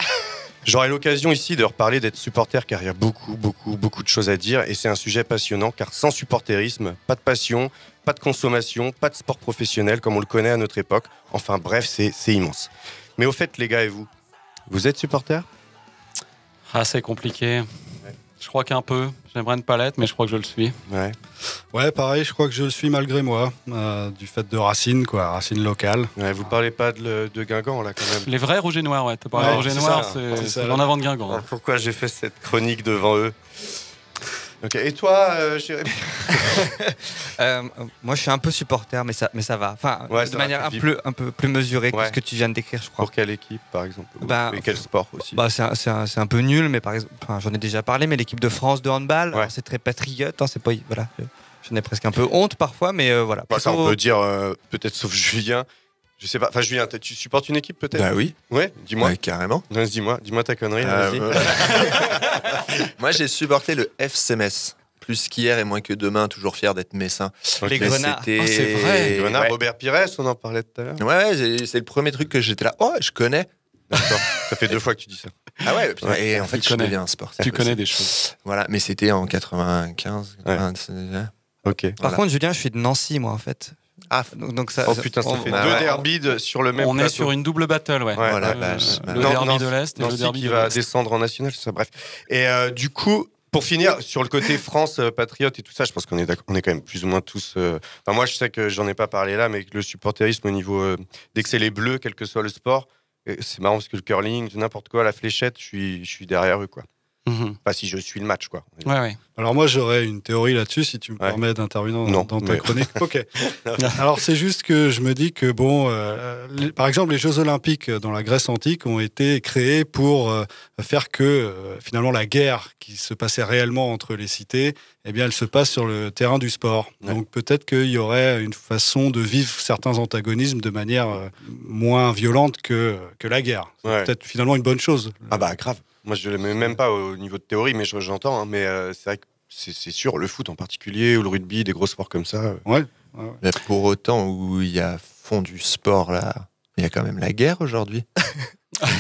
J'aurai l'occasion ici de reparler d'être supporter, car il y a beaucoup de choses à dire, et c'est un sujet passionnant, car sans supporterisme, pas de passion, pas de consommation, pas de sport professionnel comme on le connaît à notre époque. Enfin bref, c'est immense. Mais au fait, les gars et vous êtes supporter ? Ah, c'est compliqué. Je crois qu'un peu. J'aimerais ne pas l'être, mais je crois que je le suis. Ouais, pareil, je crois que je le suis malgré moi, du fait de Racine, quoi, Racine locale. Ouais, vous parlez pas de Guingamp, là, quand même. Les vrais Rouges et Noirs, ouais. T'as parlé de Rouges et Noirs, c'est l'en avant de Guingamp. Alors, pourquoi j'ai fait cette chronique devant eux ? Ok, et toi, Jérémy ? Moi, je suis un peu supporter, mais ça va. Enfin, ouais, de manière un peu plus mesurée que ce que tu viens de décrire, je crois. Pour quelle équipe, par exemple ? Et quel sport aussi ? C'est un peu nul, mais par exemple, j'en ai déjà parlé, mais l'équipe de France de handball, c'est très patriote. Hein, c'est pas, voilà, j'en ai presque un peu honte parfois, mais voilà. Ça, on peut dire, peut-être sauf Julien. Je sais pas. Enfin, Julien, tu supportes une équipe peut-être ? Bah oui. Ouais, dis-moi. Ouais, carrément. Non, dis-moi ta connerie. Vas-y. Moi, j'ai supporté le FC Metz. Plus qu'hier et moins que demain, toujours fier d'être messin. Les Grenats. C'est vrai. Les Grenats, Robert Pires, on en parlait tout à l'heure. Ouais, c'est le premier truc que j'étais là. Oh, je connais. D'accord. Ça fait 2 fois que tu dis ça. Ah ouais, et en fait, je deviens un sportif. Tu connais des choses. Voilà, mais c'était en 95. Ok. Par contre, Julien, je suis de Nancy, moi, en fait. Ah, donc ça, putain, ça fait 2 derbys sur le même On plateau. est sur une double battle, ouais. Voilà, le derby de l'Est et le derby qui de va l'Est. descendre en national, ça, bref. Et du coup, Pour finir, sur le côté France, patriote et tout ça, je pense qu'on est quand même plus ou moins tous... Enfin, moi, je sais que j'en ai pas parlé là, mais le supporterisme au niveau... dès que c'est les Bleus, quel que soit le sport, c'est marrant parce que le curling, n'importe quoi, la fléchette, je suis derrière eux, quoi. Enfin, si je suis le match, quoi. Ouais. Alors moi, j'aurais une théorie là-dessus, si tu me permets d'intervenir dans ta chronique. Ok. Alors c'est juste que je me dis que par exemple, les Jeux Olympiques dans la Grèce antique ont été créés pour faire que finalement la guerre qui se passait réellement entre les cités, eh bien, elle se passe sur le terrain du sport. Ouais. Donc peut-être qu'il y aurait une façon de vivre certains antagonismes de manière moins violente que la guerre. C'est peut-être finalement une bonne chose. Ah bah grave. Moi, je ne le mets même pas au niveau de théorie, mais j'entends. Hein, mais c'est vrai que c'est sûr, le foot en particulier, ou le rugby, des gros sports comme ça. Ouais. Mais pour autant, où il y a fond du sport, là, il y a quand même la guerre aujourd'hui.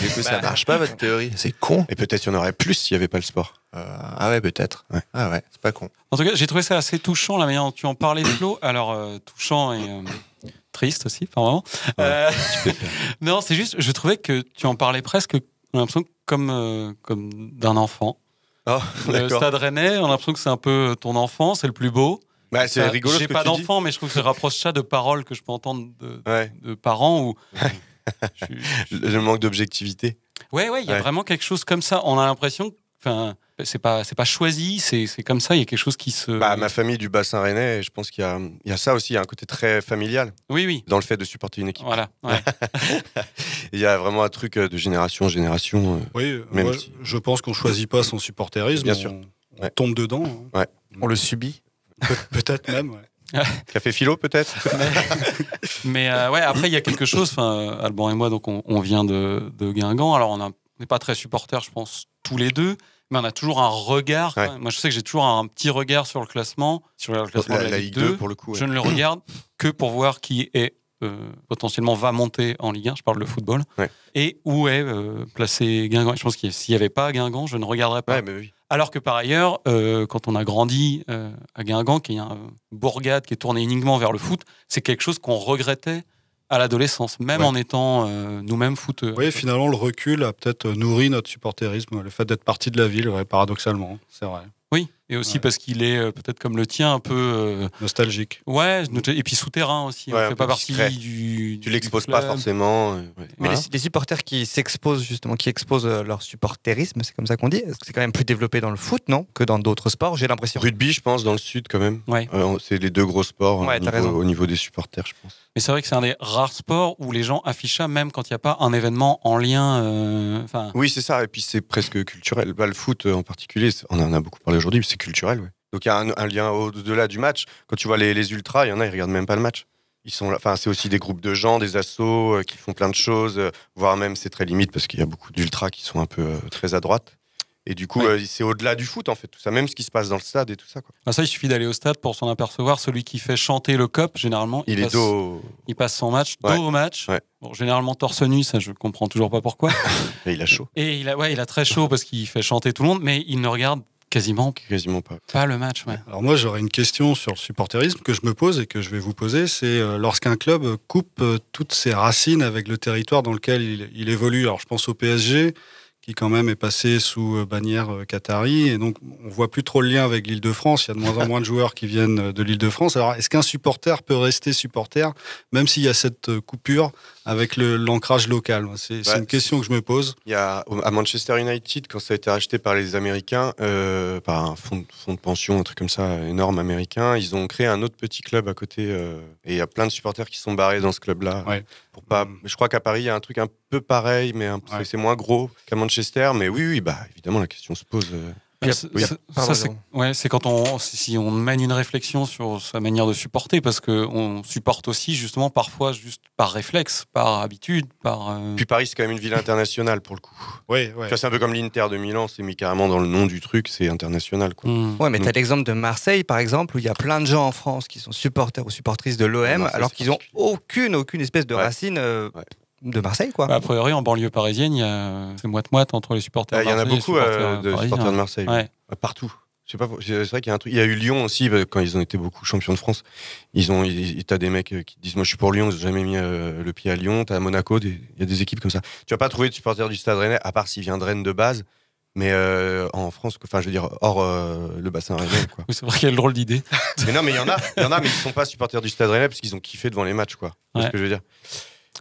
Du coup, ça marche pas, votre théorie. C'est con. Et peut-être qu'il y en aurait plus s'il n'y avait pas le sport. Ah ouais, peut-être. Ouais. Ah ouais, c'est pas con. En tout cas, j'ai trouvé ça assez touchant, la manière dont tu en parlais, Flo. Alors, touchant et... triste aussi, par moment. Non, c'est juste, je trouvais que tu en parlais presque, on a l'impression comme d'un enfant. Oh, le Stade Rennais, on a l'impression que c'est un peu ton enfant, c'est le plus beau. Bah, c'est rigolo. J'ai pas d'enfant, mais je trouve que ça rapproche ça de paroles que je peux entendre de parents où le manque d'objectivité. Ouais, il y a vraiment quelque chose comme ça. On a l'impression, enfin, c'est pas choisi, c'est comme ça. Il y a quelque chose qui se. Bah, ma famille du bassin rennais, je pense qu'il y a ça aussi, il y a un côté très familial. Oui. Dans le fait de supporter une équipe. Voilà. Ouais. Il y a vraiment un truc de génération en génération. Oui, je pense qu'on choisit pas son supporterisme. Bien sûr. On tombe dedans. Ouais. On le subit. Peut-être même. Ouais. Café philo, peut-être. Mais après, il y a quelque chose. Alban et moi, donc, on vient de Guingamp. Alors, on n'est pas très supporters, je pense, tous les deux. Mais on a toujours un regard. Ouais. Moi, je sais que j'ai toujours un petit regard sur le classement. Sur le classement de la Ligue 2. Pour le coup. Ouais. Je ne le regarde que pour voir qui est potentiellement va monter en Ligue 1. Je parle de football. Ouais. Et où est placé Guingamp. Je pense que s'il n'y avait pas Guingamp, je ne regarderais pas. Ouais, mais oui. Alors que par ailleurs, quand on a grandi à Guingamp, qui est une bourgade qui est tournée uniquement vers le foot, c'est quelque chose qu'on regrettait à l'adolescence, même en étant nous-mêmes footeux. Oui, finalement, le recul a peut-être nourri notre supporterisme, le fait d'être parti de la ville, paradoxalement, c'est vrai. Oui, et aussi parce qu'il est peut-être comme le tien, un peu... nostalgique. Ouais, et puis souterrain aussi. Ouais, on fait pas partie du... Tu l'exposes pas forcément. Mais les supporters qui s'exposent, justement, qui exposent leur supporterisme, c'est comme ça qu'on dit, est-ce que c'est quand même plus développé dans le foot, non, que dans d'autres sports, j'ai l'impression. Rugby, je pense, dans le sud, quand même. Ouais. C'est les deux gros sports au niveau des supporters, je pense. Mais c'est vrai que c'est un des rares sports où les gens affichent ça, même quand il n'y a pas un événement en lien... Oui, c'est ça, et puis c'est presque culturel. Le foot, en particulier, on en a beaucoup parlé aujourd'hui, mais c'est culturel, ouais. Donc il y a un lien au-delà du match. Quand tu vois les ultras, il y en a, ils regardent même pas le match. Ils sont là, c'est aussi des groupes de gens, des assos qui font plein de choses, voire même c'est très limite parce qu'il y a beaucoup d'ultras qui sont un peu très à droite. Et du coup, c'est au-delà du foot en fait, tout ça, même ce qui se passe dans le stade et tout ça, quoi. Ça, il suffit d'aller au stade pour s'en apercevoir. Celui qui fait chanter le cop, généralement, il passe son match, dos au match. Ouais. Bon, généralement torse nu, ça je comprends toujours pas pourquoi. Et il a chaud. Et il a très chaud parce qu'il fait chanter tout le monde, mais il ne regarde quasiment pas le match. Ouais. Alors moi, j'aurais une question sur le supporterisme que je me pose et que je vais vous poser. C'est lorsqu'un club coupe toutes ses racines avec le territoire dans lequel il évolue. Alors je pense au PSG, qui quand même est passé sous bannière qatari, et donc on voit plus trop le lien avec l'Île-de-France. Il y a de moins en moins de joueurs qui viennent de l'Île-de-France. Alors est-ce qu'un supporter peut rester supporter, même s'il y a cette coupure avec l'ancrage local? C'est une question que je me pose. Il y a à Manchester United, quand ça a été racheté par les Américains, par un fonds de pension, un truc comme ça, énorme américain, ils ont créé un autre petit club à côté, et il y a plein de supporters qui sont barrés dans ce club-là. Ouais. Pour pas, je crois qu'à Paris, il y a un truc un peu pareil, mais c'est moins gros qu'à Manchester. Mais oui, évidemment, la question se pose. C'est quand si on mène une réflexion sur sa manière de supporter, parce qu'on supporte aussi justement parfois juste par réflexe, par habitude, Puis Paris, c'est quand même une ville internationale pour le coup. Ouais. C'est un peu comme l'Inter de Milan, c'est mis carrément dans le nom du truc, c'est international, quoi. Ouais, mais t'as l'exemple de Marseille, par exemple, où il y a plein de gens en France qui sont supporters ou supportrices de l'OM, alors qu'ils ont aucune espèce de racine. De Marseille, quoi. A priori, en banlieue parisienne, c'est moite-moite entre les supporters. Il y en a beaucoup de supporters de Marseille. Ouais. Partout. Je sais pas, c'est vrai qu'il y a un truc. Il y a eu Lyon aussi, quand ils ont été beaucoup champions de France. T'as des mecs qui disent, moi je suis pour Lyon, ils n'ont jamais mis le pied à Lyon. T'as à Monaco, il y a des équipes comme ça. Tu vas pas trouver de supporters du Stade Rennais, à part s'ils viennent de Rennes de base. Mais en France, enfin, je veux dire, hors le bassin rennais, quoi. C'est vrai, quelle drôle d'idée. Mais non, mais il y en a, mais ils sont pas supporters du Stade Rennais parce qu'ils ont kiffé devant les matchs, quoi. C'est ce que je veux dire.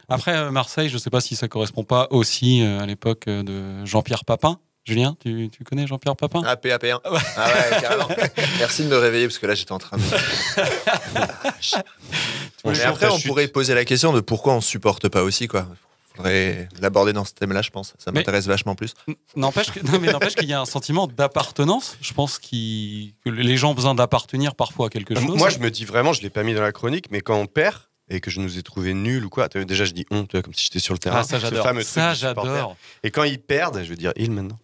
Après, Marseille, je sais pas si ça correspond pas aussi à l'époque de Jean-Pierre Papin. Julien, tu connais Jean-Pierre Papin? AP1. Ah ouais, carrément. Merci de me réveiller parce que là, j'étais en train de... Mais après, on pourrait poser la question de pourquoi on supporte pas aussi, quoi. Faudrait l'aborder dans ce thème-là, je pense. Ça m'intéresse vachement plus. N'empêche qu'il y a un sentiment d'appartenance. Je pense que les gens ont besoin d'appartenir parfois à quelque chose. Moi, je me dis vraiment, je l'ai pas mis dans la chronique, mais quand on perd et que je nous ai trouvé nuls ou quoi, déjà je dis honte, comme si j'étais sur le terrain. Ah, ça j'adore. Ça j'adore. Et quand ils perdent, je veux dire ils maintenant.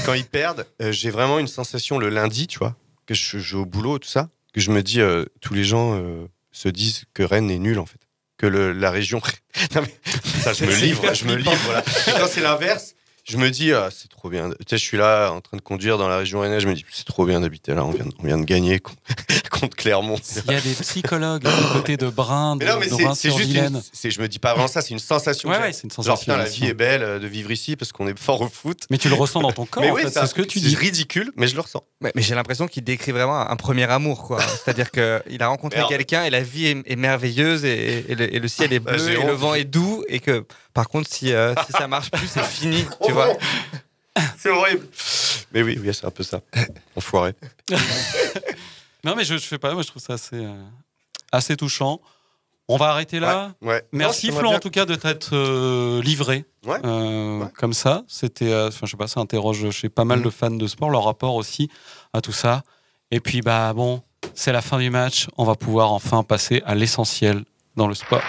Quand ils perdent, j'ai vraiment une sensation le lundi, tu vois, que je joue au boulot et tout ça, que je me dis tous les gens se disent que Rennes est nul en fait. Que la région. Non, mais ça, je me livre. Voilà. Et quand c'est l'inverse, je me dis, c'est trop bien. Tu sais, je suis là en train de conduire dans la région rennaise, je me dis, c'est trop bien d'habiter là, on vient de gagner contre Clermont. Il y a des psychologues du côté de Brin, de c'est juste je me dis pas vraiment ça, c'est une sensation. Ouais, c'est une sensation. Genre, putain, la vie est belle de vivre ici parce qu'on est fort au foot. Mais tu le ressens dans ton corps, en fait, c'est ce que tu dis. C'est ridicule, mais je le ressens. Mais j'ai l'impression qu'il décrit vraiment un premier amour, quoi. C'est-à-dire qu'il a rencontré quelqu'un et la vie est merveilleuse et le ciel est bleu et le vent est doux et que, par contre, si ça marche plus, c'est fini, tu vois. C'est horrible. Mais oui, c'est un peu ça. Enfoiré. Non, mais je fais pas. Moi, je trouve ça assez touchant. On va arrêter là. Ouais. Merci Flo, en tout cas, de t'être livré comme ça. C'était, je sais pas, ça interroge chez pas mal de fans de sport leur rapport aussi à tout ça. Et puis, bon, c'est la fin du match. On va pouvoir enfin passer à l'essentiel dans le sport.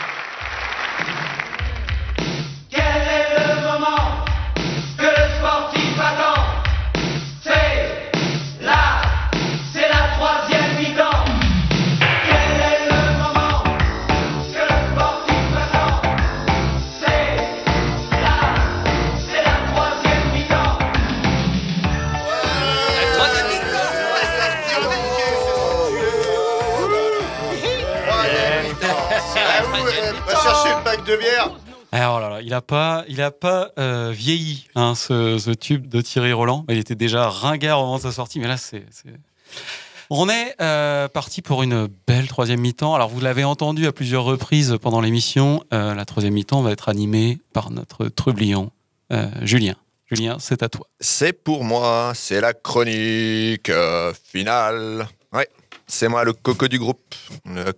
Va chercher une bague de bière. Alors là, il a pas vieilli, hein, ce tube de Thierry Roland. Il était déjà ringard au moment de sa sortie, mais là, c'est... On est parti pour une belle troisième mi-temps. Alors, vous l'avez entendu à plusieurs reprises pendant l'émission. La troisième mi-temps va être animée par notre trublion, Julien. Julien, c'est à toi. C'est pour moi, c'est la chronique finale. Ouais, c'est moi le coco du groupe, le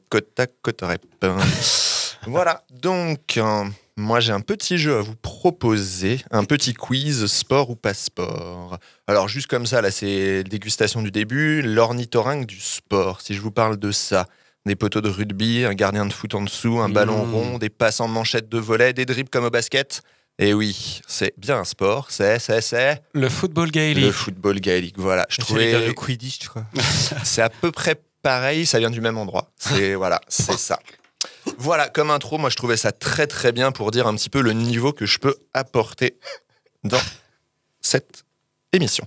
Cotarep. Voilà, donc moi j'ai un petit jeu à vous proposer, un petit quiz sport ou pas sport. Alors juste comme ça, là c'est dégustation du début, l'ornithorynque du sport, si je vous parle de ça. Des poteaux de rugby, un gardien de foot en dessous, un ballon rond, des passes en manchette de volley, des dribbles comme au basket. Et oui, c'est bien un sport, c'est... Le football gaélique. Le football gaélique, voilà. Je trouvais... Le Quidditch, je crois. C'est à peu près pareil, ça vient du même endroit. C'est ça. Voilà, comme intro, moi je trouvais ça très très bien pour dire un petit peu le niveau que je peux apporter dans cette émission.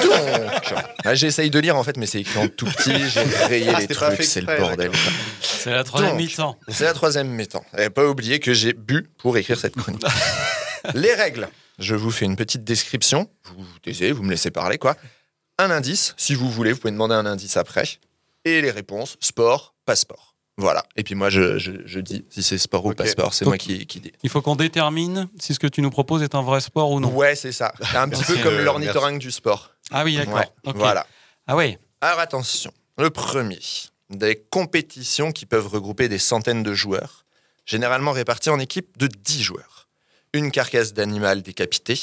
Donc, j'essaye de lire en fait, mais c'est écrit en tout petit, j'ai rayé les trucs, c'est le bordel. C'est la troisième mi-temps. C'est la troisième mi-temps. Et pas oublier que j'ai bu pour écrire cette chronique. Les règles. Je vous fais une petite description. Vous vous taisez, vous me laissez parler, quoi. Un indice, si vous voulez, vous pouvez demander un indice après. Et les réponses, sport, pas sport. Voilà. Et puis moi, je dis si c'est sport ou pas sport. C'est moi qui dis. Il faut qu'on détermine si ce que tu nous proposes est un vrai sport ou non. Ouais, c'est ça. C'est un petit peu comme l'ornithorynque du sport. Ah oui, d'accord. Ouais, okay. Voilà. Ah oui. Alors attention. Le premier. Des compétitions qui peuvent regrouper des centaines de joueurs, généralement répartis en équipes de 10 joueurs. Une carcasse d'animal décapité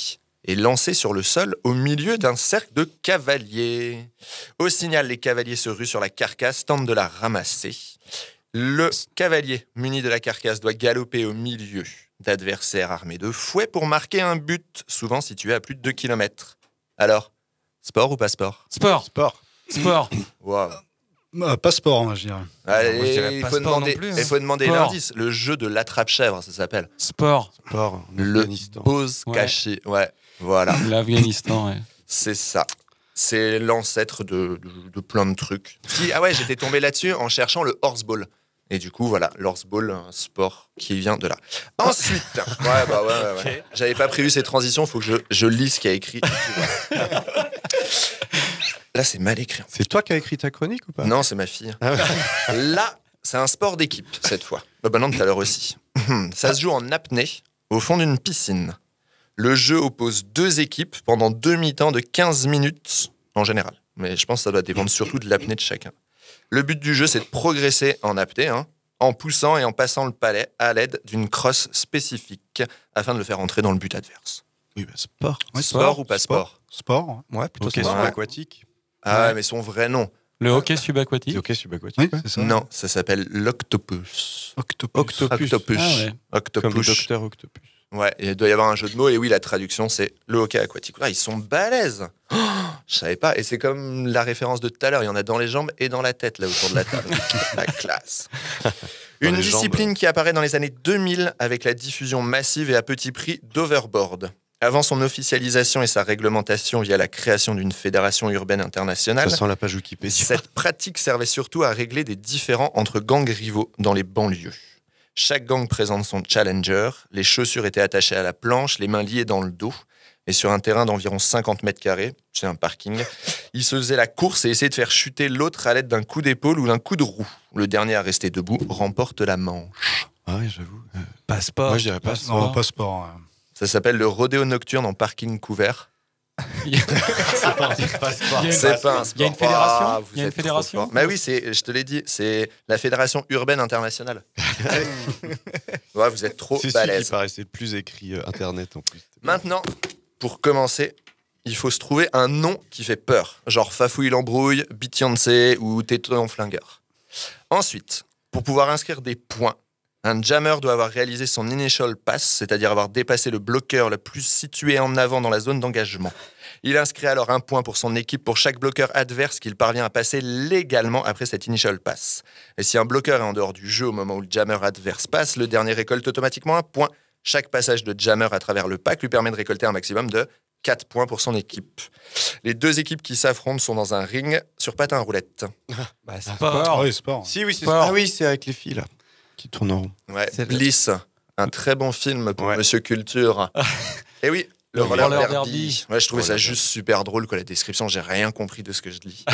est lancée sur le sol au milieu d'un cercle de cavaliers. Au signal, les cavaliers se ruent sur la carcasse, tentent de la ramasser. Le cavalier muni de la carcasse doit galoper au milieu d'adversaires armés de fouets pour marquer un but, souvent situé à plus de 2 km. Alors, sport ou pas sport ? Sport. Wow. Pas sport, moi, je dirais. Allez, il faut demander l'indice. Le jeu de l'attrape-chèvre, ça s'appelle. Sport. Le pose caché. Ouais, voilà. L'Afghanistan, ouais. C'est ça. C'est l'ancêtre de plein de trucs. Ah ouais, j'étais tombé là-dessus en cherchant le horseball. Et du coup, voilà, l'horseball, un sport qui vient de là. Ensuite, ouais. Okay. J'avais pas prévu ces transitions, il faut que je lise ce qu'il y a écrit. Là, c'est mal écrit. C'est toi qui as écrit ta chronique ou pas? Non, c'est ma fille. Ah ouais. Là, c'est un sport d'équipe, cette fois. Non, tout à l'heure aussi. Ça se joue en apnée, au fond d'une piscine. Le jeu oppose 2 équipes pendant 2 mi-temps de 15 minutes en général. Mais je pense que ça doit dépendre surtout de l'apnée de chacun. Le but du jeu, c'est de progresser en apnée, en poussant et en passant le palais à l'aide d'une crosse spécifique afin de le faire entrer dans le but adverse. Oui, sport. Ouais, sport ou pas sport? Sport. Ouais, plutôt hockey subaquatique. Ah ouais, mais son vrai nom. Le hockey subaquatique. Le hockey subaquatique. Oui, c'est ça. Non, ça s'appelle l'octopus. Octopus. Ah ouais. Octopus. Comme le docteur Octopus. Ouais, il doit y avoir un jeu de mots, et oui, la traduction, c'est le hockey aquatique. Là, ils sont balèzes. Je savais pas, et c'est comme la référence de tout à l'heure, il y en a dans les jambes et dans la tête, là, autour de la table. La classe. Une discipline qui apparaît dans les années 2000 avec la diffusion massive et à petit prix d'Overboard. Avant son officialisation et sa réglementation via la création d'une fédération urbaine internationale, ça sent la page Wikipédia. Cette pratique servait surtout à régler des différends entre gangs rivaux dans les banlieues. Chaque gang présente son challenger, les chaussures étaient attachées à la planche, les mains liées dans le dos, et sur un terrain d'environ 50 mètres carrés, c'est un parking, il se faisait la course et essayait de faire chuter l'autre à l'aide d'un coup d'épaule ou d'un coup de roue. Le dernier à rester debout remporte la manche. Ah oui, j'avoue. Pas sport. Moi, je dirais pas sport. Non, pas sport. Ça s'appelle le rodéo nocturne en parking couvert. C'est pas un sport. Il y a une fédération. Il y a une fédération. Mais oui, je te l'ai dit, c'est la fédération urbaine internationale. Ouais, vous êtes trop balèze. C'est ce qui paraissait plus écrit internet en plus. Maintenant, pour commencer, il faut se trouver un nom qui fait peur, genre Fafouille l'embrouille, Beyoncé ou Téton flingueur. Ensuite, pour pouvoir inscrire des points, un jammer doit avoir réalisé son initial pass, c'est-à-dire avoir dépassé le bloqueur le plus situé en avant dans la zone d'engagement. Il inscrit alors un point pour son équipe pour chaque bloqueur adverse qu'il parvient à passer légalement après cet initial pass. Et si un bloqueur est en dehors du jeu au moment où le jammer adverse passe, le dernier récolte automatiquement un point. Chaque passage de jammer à travers le pack lui permet de récolter un maximum de 4 points pour son équipe. Les 2 équipes qui s'affrontent sont dans un ring sur patin à roulettes. Sport. Oui, sport. Si, oui, c'est sport. Ah oui, c'est avec les filles, là, qui tournent en rond. Ouais, Bliss, un très bon film pour Monsieur Culture. Et oui, le roller derby. Ouais, je trouvais ça juste super drôle, la description, j'ai rien compris de ce que je lis.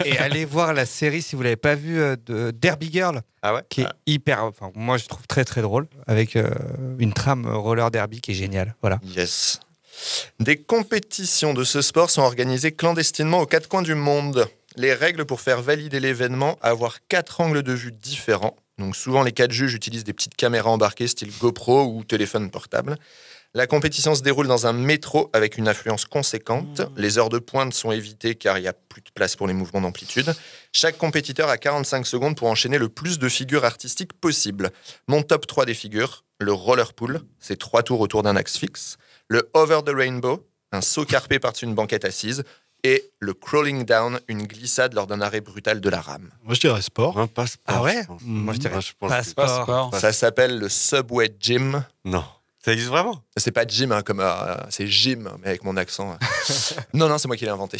Et allez voir la série, si vous l'avez pas vue, de Derby Girl, qui est hyper, enfin, moi je trouve très très drôle, avec une trame roller derby qui est géniale. Voilà. Yes. Des compétitions de ce sport sont organisées clandestinement aux 4 coins du monde. Les règles pour faire valider l'événement, avoir 4 angles de vue différents. Donc souvent les 4 juges utilisent des petites caméras embarquées style GoPro ou téléphone portable. La compétition se déroule dans un métro avec une affluence conséquente. Les heures de pointe sont évitées car il n'y a plus de place pour les mouvements d'amplitude. Chaque compétiteur a 45 secondes pour enchaîner le plus de figures artistiques possible. Mon top 3 des figures, le roller pool, c'est 3 tours autour d'un axe fixe. Le over the rainbow, un saut carpé par-dessus une banquette assise. Et le crawling down, une glissade lors d'un arrêt brutal de la rame. Moi, je dirais sport. Pas sport. Ah ouais? Moi, je dirais pas sport. Ça s'appelle le Subway Gym. Non. Ça existe vraiment? C'est pas gym, comme c'est gym, mais avec mon accent. Non, c'est moi qui l'ai inventé.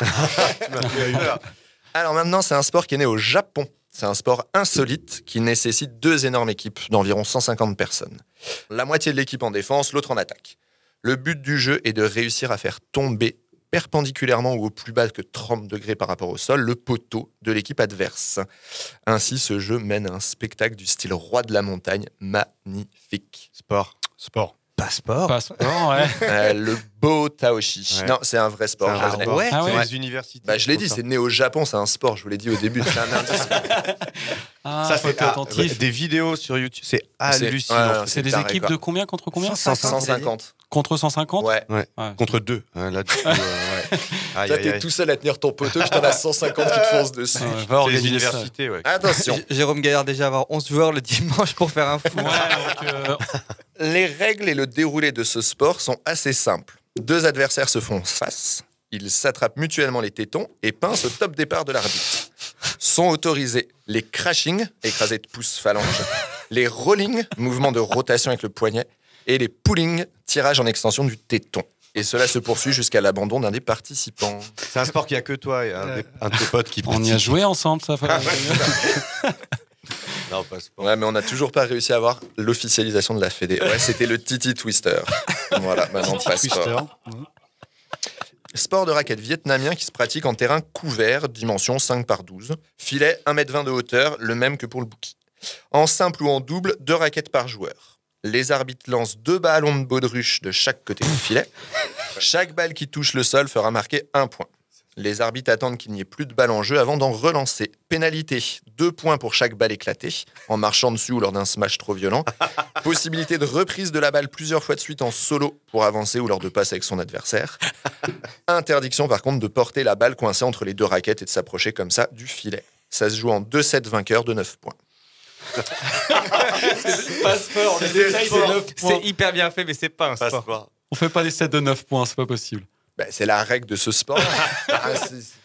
Alors maintenant, c'est un sport qui est né au Japon. C'est un sport insolite qui nécessite 2 énormes équipes d'environ 150 personnes. La moitié de l'équipe en défense, l'autre en attaque. Le but du jeu est de réussir à faire tomber perpendiculairement ou au plus bas que 30 degrés par rapport au sol, le poteau de l'équipe adverse. Ainsi, ce jeu mène à un spectacle du style roi de la montagne magnifique. Sport. Pas sport. Ouais. Le beau Taoshi. Ouais. Non, c'est un vrai sport. C'est les universités. Je l'ai dit, c'est né au Japon, c'est un sport, je vous l'ai dit au début, c'est un indice. Ça fait attentif. Des vidéos sur YouTube, c'est hallucinant. C'est des équipes de combien contre combien? 150. Contre 150? Ouais. Contre 2. Là, Toi, t'es tout seul à tenir ton poteau, puis t'en as 150 qui te foncent dessus. C'est les universités, Attention. Jérôme Gaillard déjà avoir 11 joueurs le dimanche pour faire un fou. Les règles et le déroulé de ce sport sont assez simples. 2 adversaires se font face, ils s'attrapent mutuellement les tétons et pincent au top départ de l'arbitre. Sont autorisés les crashing, écrasés de pouces phalanges, les rolling, mouvement de rotation avec le poignet, et les pulling, tirage en extension du téton. Et cela se poursuit jusqu'à l'abandon d'un des participants. C'est un sport qu'il n'y a que toi et un de tes potes qui On y a joué ensemble, ça. Non, pas sport. Ouais, mais on n'a toujours pas réussi à avoir l'officialisation de la Fédé. Ouais, c'était le Titi Twister. Voilà, maintenant passeport. Sport de raquette vietnamien qui se pratique en terrain couvert, dimension 5x12. Filet 1m20 de hauteur, le même que pour le bouki. En simple ou en double, 2 raquettes par joueur. Les arbitres lancent 2 ballons de baudruche de chaque côté du filet. Chaque balle qui touche le sol fera marquer 1 point. Les arbitres attendent qu'il n'y ait plus de balle en jeu avant d'en relancer. Pénalité, 2 points pour chaque balle éclatée, en marchant dessus ou lors d'un smash trop violent. Possibilité de reprise de la balle plusieurs fois de suite en solo pour avancer ou lors de passes avec son adversaire. Interdiction par contre de porter la balle coincée entre les 2 raquettes et de s'approcher comme ça du filet. Ça se joue en 2-7 vainqueurs de 9 points. Passeport, les détails des 9 points. C'est hyper bien fait, mais c'est pas un sport. On fait pas des sets de 9 points, c'est pas possible. Ben, c'est la règle de ce sport.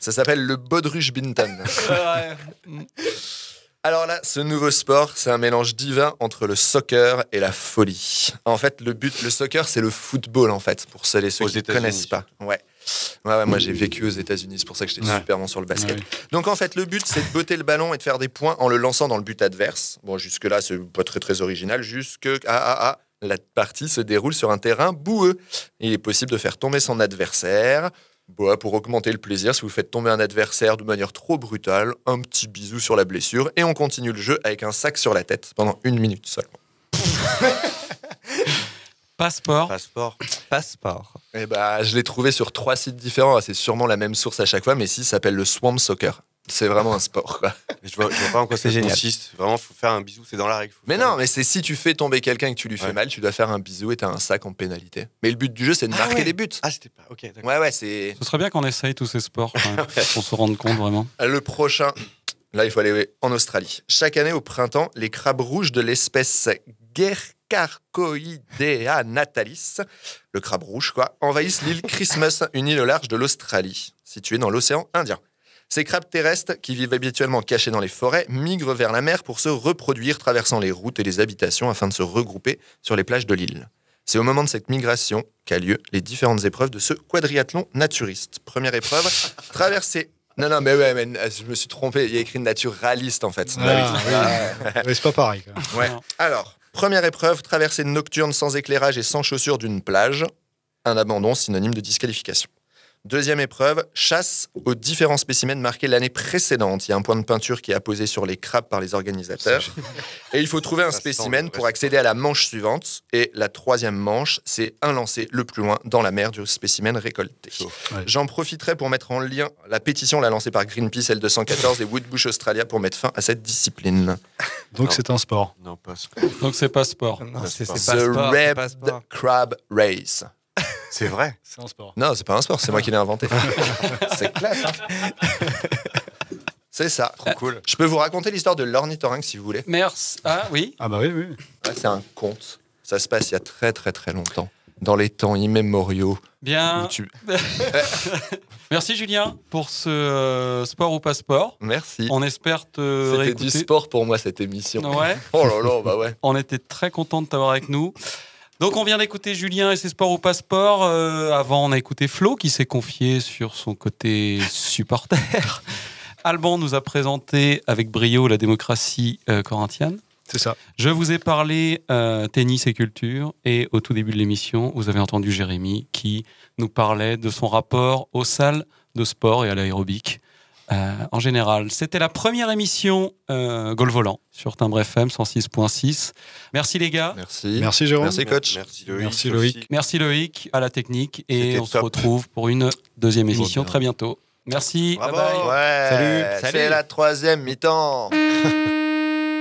Ça s'appelle le Baudruche Bintan. Alors là, ce nouveau sport, c'est un mélange divin entre le soccer et la folie. En fait, le soccer, c'est le football, en fait, pour celles et ceux qui ne connaissent pas. Ouais, moi j'ai vécu aux États-Unis, c'est pour ça que j'étais super bon sur le basket. Ouais. Donc en fait, le but, c'est de botter le ballon et de faire des points en le lançant dans le but adverse. Bon, jusque-là, c'est pas très original, la partie se déroule sur un terrain boueux. Il est possible de faire tomber son adversaire. Pour augmenter le plaisir, si vous faites tomber un adversaire de manière trop brutale, un petit bisou sur la blessure et on continue le jeu avec un sac sur la tête pendant 1 minute seulement. Passeport. Et je l'ai trouvé sur 3 sites différents. C'est sûrement la même source à chaque fois, mais ici, ça s'appelle le Swamp Soccer. C'est vraiment un sport, quoi. Je vois pas en quoi ça consiste. Vraiment, faut faire un bisou, c'est dans la règle. Mais non, mais c'est si tu fais tomber quelqu'un et que tu lui fais mal, tu dois faire un bisou et t'as un sac en pénalité. Mais le but du jeu, c'est de marquer des buts. Ah, c'était pas. Ok, d'accord. Ouais, c'est. Ce serait bien qu'on essaye tous ces sports, quand même, pour se rendre compte vraiment. Le prochain, là, il faut aller en Australie. Chaque année, au printemps, les crabes rouges de l'espèce Gercarchoidea natalis, le crabe rouge, quoi, envahissent l'île Christmas, une île au large de l'Australie, située dans l'océan Indien. Ces crabes terrestres, qui vivent habituellement cachés dans les forêts, migrent vers la mer pour se reproduire, traversant les routes et les habitations afin de se regrouper sur les plages de l'île. C'est au moment de cette migration qu'a lieu les différentes épreuves de ce quadriathlon naturiste. Première épreuve, traverser... Non, mais je me suis trompé, il y a écrit naturaliste en fait. C'est pas pareil. Ouais. Alors, première épreuve, traversée nocturne sans éclairage et sans chaussures d'une plage. Un abandon synonyme de disqualification. Deuxième épreuve, chasse aux différents spécimens marqués l'année précédente. Il y a un point de peinture qui est apposé sur les crabes par les organisateurs. Et il faut trouver un spécimen pour accéder à la manche suivante. Et la troisième manche, c'est un lancer le plus loin dans la mer du spécimen récolté. Ouais. J'en profiterai pour mettre en lien la pétition lancée par Greenpeace L214 et Woodbush Australia pour mettre fin à cette discipline. Donc c'est un sport. Non, pas sport. Donc c'est pas sport. Non, c'est pas The Red Crab Race. C'est vrai. C'est un sport. Non, c'est pas un sport, c'est moi qui l'ai inventé. C'est classe. C'est ça. Trop cool. Je peux vous raconter l'histoire de l'ornithorynque si vous voulez. Merci. Ah oui. Ah bah oui. Ouais, c'est un conte. Ça se passe il y a très longtemps. Dans les temps immémoriaux. Bien. Merci Julien pour ce sport ou pas sport. Merci. On espère te réécouter. C'était du sport pour moi cette émission. Ouais. Oh là là, bah ouais. On était très contents de t'avoir avec nous. Donc on vient d'écouter Julien et ses sports ou pas sport. Avant, on a écouté Flo qui s'est confié sur son côté supporter. Alban nous a présenté avec brio la démocratie corinthienne. C'est ça. Je vous ai parlé tennis et culture. Et au tout début de l'émission, vous avez entendu Jérémy qui nous parlait de son rapport aux salles de sport et à l'aérobic. En général, c'était la première émission Gol Volant sur Timbre FM 106.6. Merci les gars. Merci Jérôme. Merci coach. Merci Loïc. Merci Loïc à la technique et on se retrouve pour une deuxième émission très bientôt. Merci. Bravo. Bye bye. Ouais, Salut. C'est la troisième mi-temps.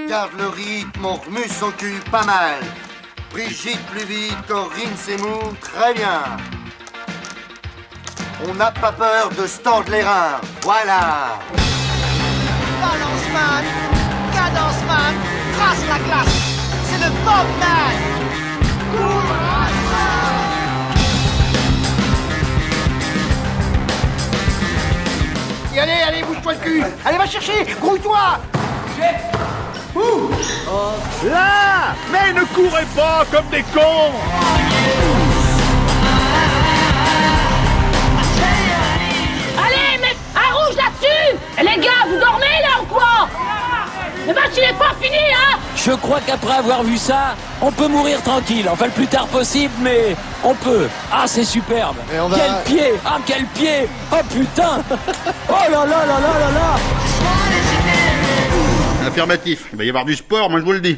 Garde le rythme, on remue son cul pas mal. Brigitte plus vite, Corinne Semou, très bien. On n'a pas peur de se tordre les reins, voilà. Balance man, cadence man, trace la classe, c'est le Bob man. Allez, bouge-toi le cul. Allez, va chercher, grouille-toi. Là! Mais ne courez pas comme des cons! Allez, mets un rouge là-dessus. Les gars, vous dormez là ou quoi? Le match il est pas fini, hein. Je crois qu'après avoir vu ça, on peut mourir tranquille. Enfin, le plus tard possible, mais on peut. Ah, c'est superbe. Quel pied. Ah, quel pied. Oh, putain. Oh là là là là là là. Affirmatif. Il va y avoir du sport, moi je vous le dis.